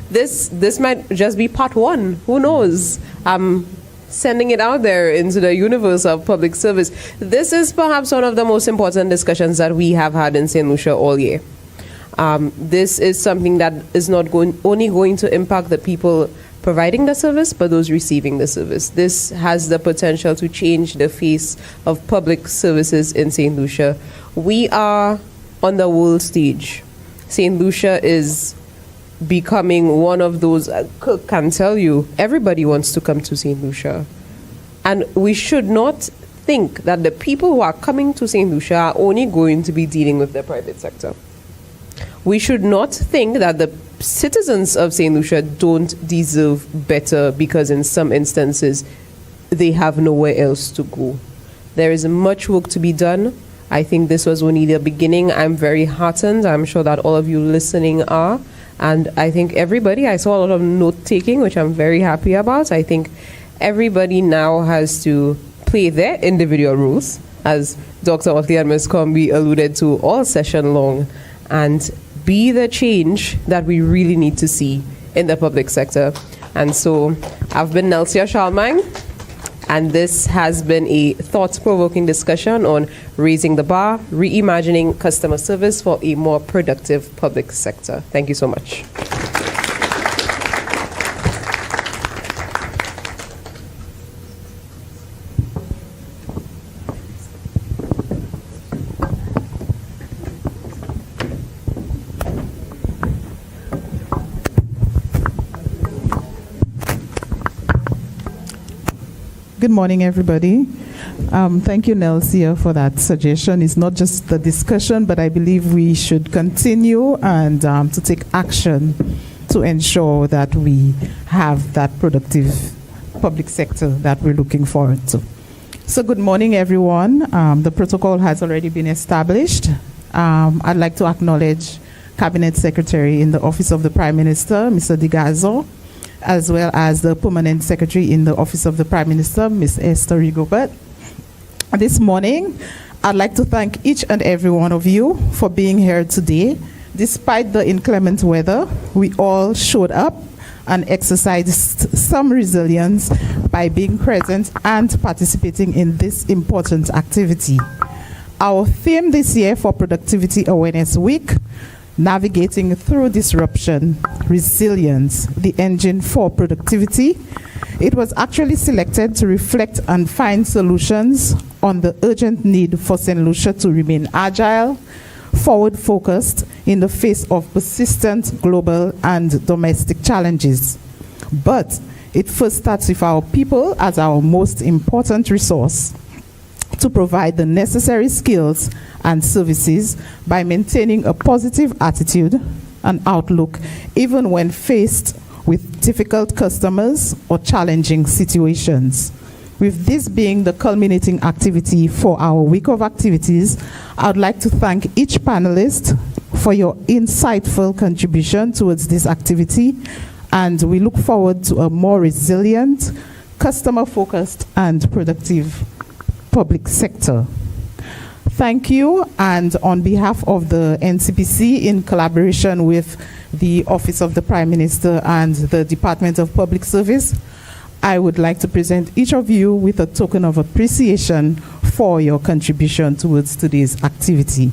Speaker 3: This might just be part 1. Who knows? I'm sending it out there into the universe of public service. This is perhaps one of the most important discussions that we have had in St. Lucia all year. This is something that is not only going to impact the people providing the service, but those receiving the service. This has the potential to change the face of public services in St. Lucia. We are on the world stage. St. Lucia is becoming one of those, Cook can tell you, everybody wants to come to St. Lucia. And we should not think that the people who are coming to St. Lucia are only going to be dealing with the private sector. We should not think that the citizens of St. Lucia don't deserve better because in some instances they have nowhere else to go. There is much work to be done. I think this was only the beginning. I'm very heartened. I'm sure that all of you listening are. And I think everybody, I saw a lot of note-taking, which I'm very happy about. I think everybody now has to play their individual roles, as Dr. Otley and Ms. Combi alluded to all session long, and be the change that we really need to see in the public sector. And so I've been Lucia Shalmang, and this has been a thought-provoking discussion on raising the bar, reimagining customer service for a more productive public sector. Thank you so much.
Speaker 19: Good morning, everybody. Thank you, Nelsia, for that suggestion. It's not just the discussion, but I believe we should continue and to take action to ensure that we have that productive public sector that we're looking forward to. So good morning, everyone. The protocol has already been established. I'd like to acknowledge Cabinet Secretary in the Office of the Prime Minister, Mr. Digazo, as well as the Permanent Secretary in the Office of the Prime Minister, Ms. Esther Rigobert. This morning, I'd like to thank each and every one of you for being here today. Despite the inclement weather, we all showed up and exercised some resilience by being present and participating in this important activity. Our theme this year for Productivity Awareness Week, Navigating Through Disruption, Resilience, the Engine for Productivity. It was actually selected to reflect and find solutions on the urgent need for St. Lucia to remain agile, forward-focused in the face of persistent global and domestic challenges. But it first starts with our people as our most important resource, to provide the necessary skills and services by maintaining a positive attitude and outlook even when faced with difficult customers or challenging situations. With this being the culminating activity for our week of activities, I would like to thank each panelist for your insightful contribution towards this activity, and we look forward to a more resilient, customer-focused, and productive public sector. Thank you, and on behalf of the NCPC, in collaboration with the Office of the Prime Minister and the Department of Public Service, I would like to present each of you with a token of appreciation for your contribution towards today's activity.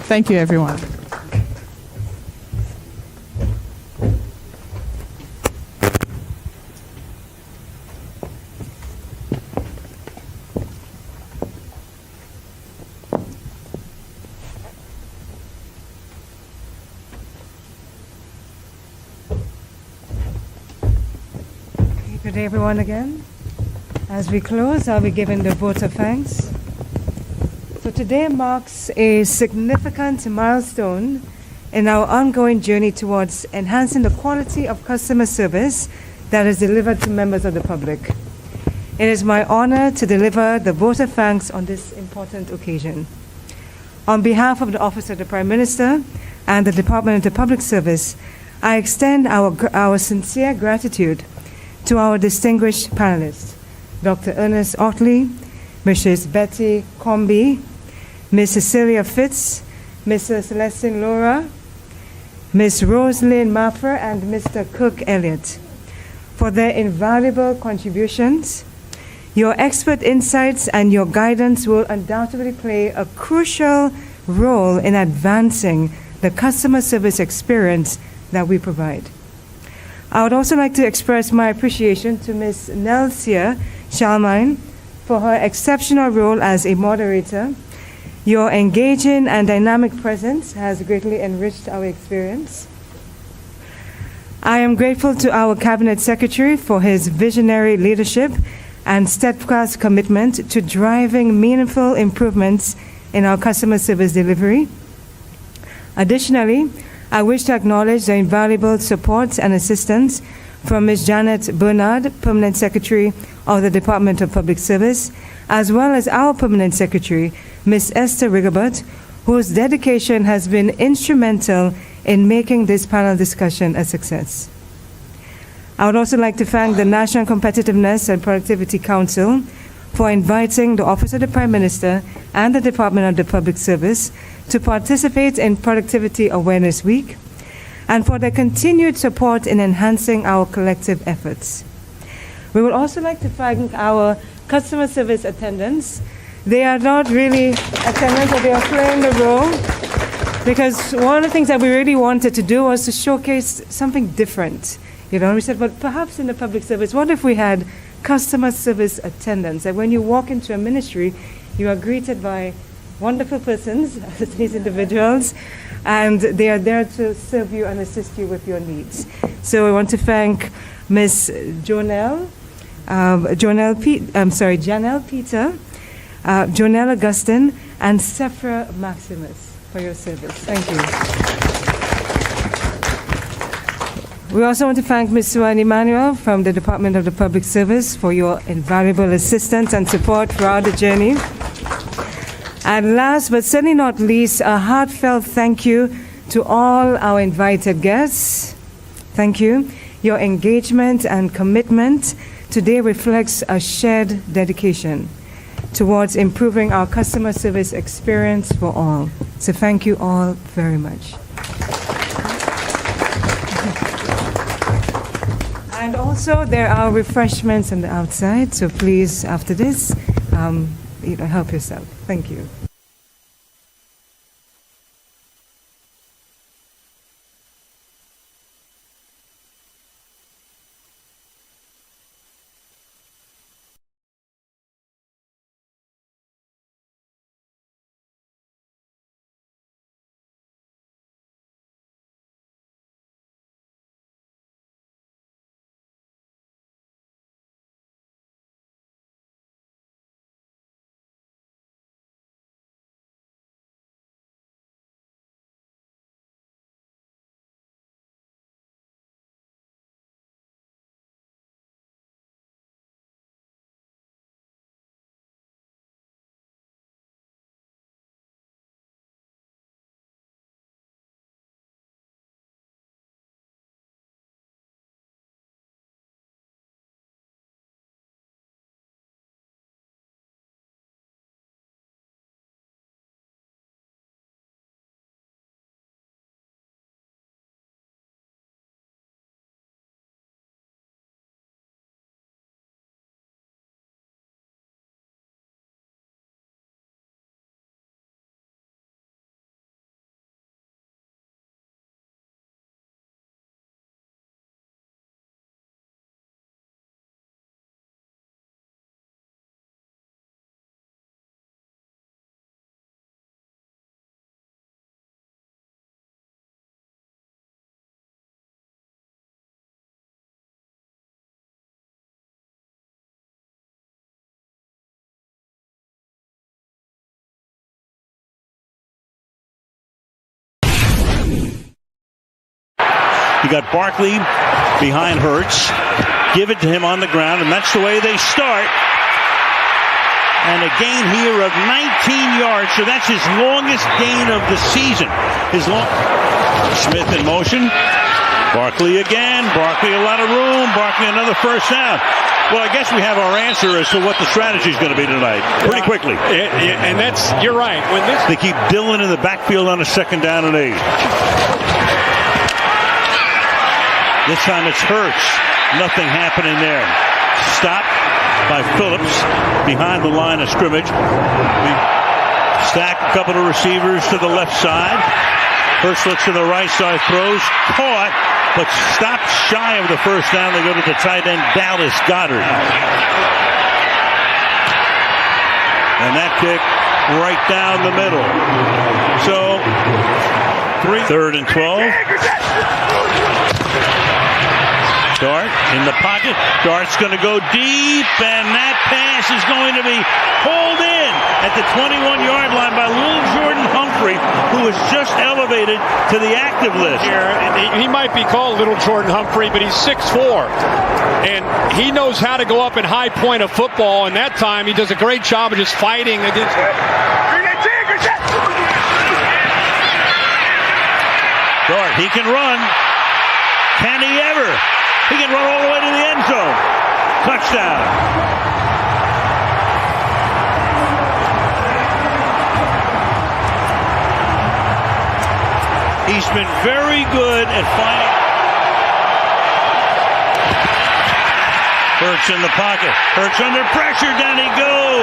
Speaker 19: Thank you, everyone.
Speaker 1: Good day, everyone, again. As we close, I'll be giving the vote of thanks. So today marks a significant milestone in our ongoing journey towards enhancing the quality of customer service that is delivered to members of the public. It is my honor to deliver the vote of thanks on this important occasion. On behalf of the Office of the Prime Minister and the Department of Public Service, I extend our sincere gratitude to our distinguished panelists, Dr. Ernest Otley, Mrs. Betty Comby, Ms. Cecilia Fitz, Mr. Celestine Laura, Ms. Rosalind Maffer, and Mr. Cook Elliott, for their invaluable contributions. Your expert insights and your guidance will undoubtedly play a crucial role in advancing the customer service experience that we provide. I would also like to express my appreciation to Ms. Lucia for her exceptional role as a moderator. Your engaging and dynamic presence has greatly enriched our experience. I am grateful to our Cabinet Secretary for his visionary leadership and steadfast commitment to driving meaningful improvements in our customer service delivery. Additionally, I wish to acknowledge the invaluable support and assistance from Ms. Janet Bernard, Permanent Secretary of the Department of Public Service, as well as our Permanent Secretary, Ms. Esther Rigobert, whose dedication has been instrumental in making this panel discussion a success. I would also like to thank the National Competitiveness and Productivity Council for inviting the Office of the Prime Minister and the Department of the Public Service to participate in Productivity Awareness Week, and for their continued support in enhancing our collective efforts. We would also like to thank our customer service attendants. They are not really attendants, but they are playing the role, because one of the things that we really wanted to do was to showcase something different. You know, we said, but perhaps in the public service, what if we had customer service attendants? That when you walk into a ministry, you are greeted by wonderful persons, these individuals, and they are there to serve you and assist you with your needs. So I want to thank Ms. Janelle Peter, Jonelle Augustine, and Sephra Maximus for your service. Thank you. We also want to thank Ms. Suwan Emmanuel from the Department of the Public Service for your invaluable assistance and support throughout the journey. And last but certainly not least, a heartfelt thank you to all our invited guests. Thank you. Your engagement and commitment today reflects a shared dedication towards improving our customer service experience for all. So thank you all very much. And also, there are refreshments on the outside, so please, after this, help yourself. Thank you.
Speaker 20: You got Barkley behind Hurts. Give it to him on the ground, and that's the way they start. And a gain here of 19 yards, so that's his longest gain of the season. Smith in motion. Barkley again. Barkley a lot of room. Barkley another first down. Well, I guess we have our answer as to what the strategy is going to be tonight. Pretty quickly.
Speaker 21: And you're right.
Speaker 20: They keep Dillon in the backfield on a 2nd down and 8. This time it's Hurts. Nothing happening there. Stopped by Phillips behind the line of scrimmage. We stack a couple of receivers to the left side. Hurts looks to the right side, throws, caught, but stopped shy of the first down. They go to the tight end, Dallas Goedert. And that kick right down the middle. So, 3rd and 12. Dart in the pocket. Dart's going to go deep, and that pass is going to be pulled in at the 21-yard line by Little Jordan Humphrey, who was just elevated to the active list.
Speaker 21: Here, he might be called Little Jordan Humphrey, but he's 6'4", and he knows how to go up and high point a football, and that time he does a great job of just fighting against
Speaker 20: Dart, he can run. Can he ever? He can run all the way to the end zone. Touchdown. He's been very good at finding. Hurts in the pocket. Hurts under pressure. Down he goes.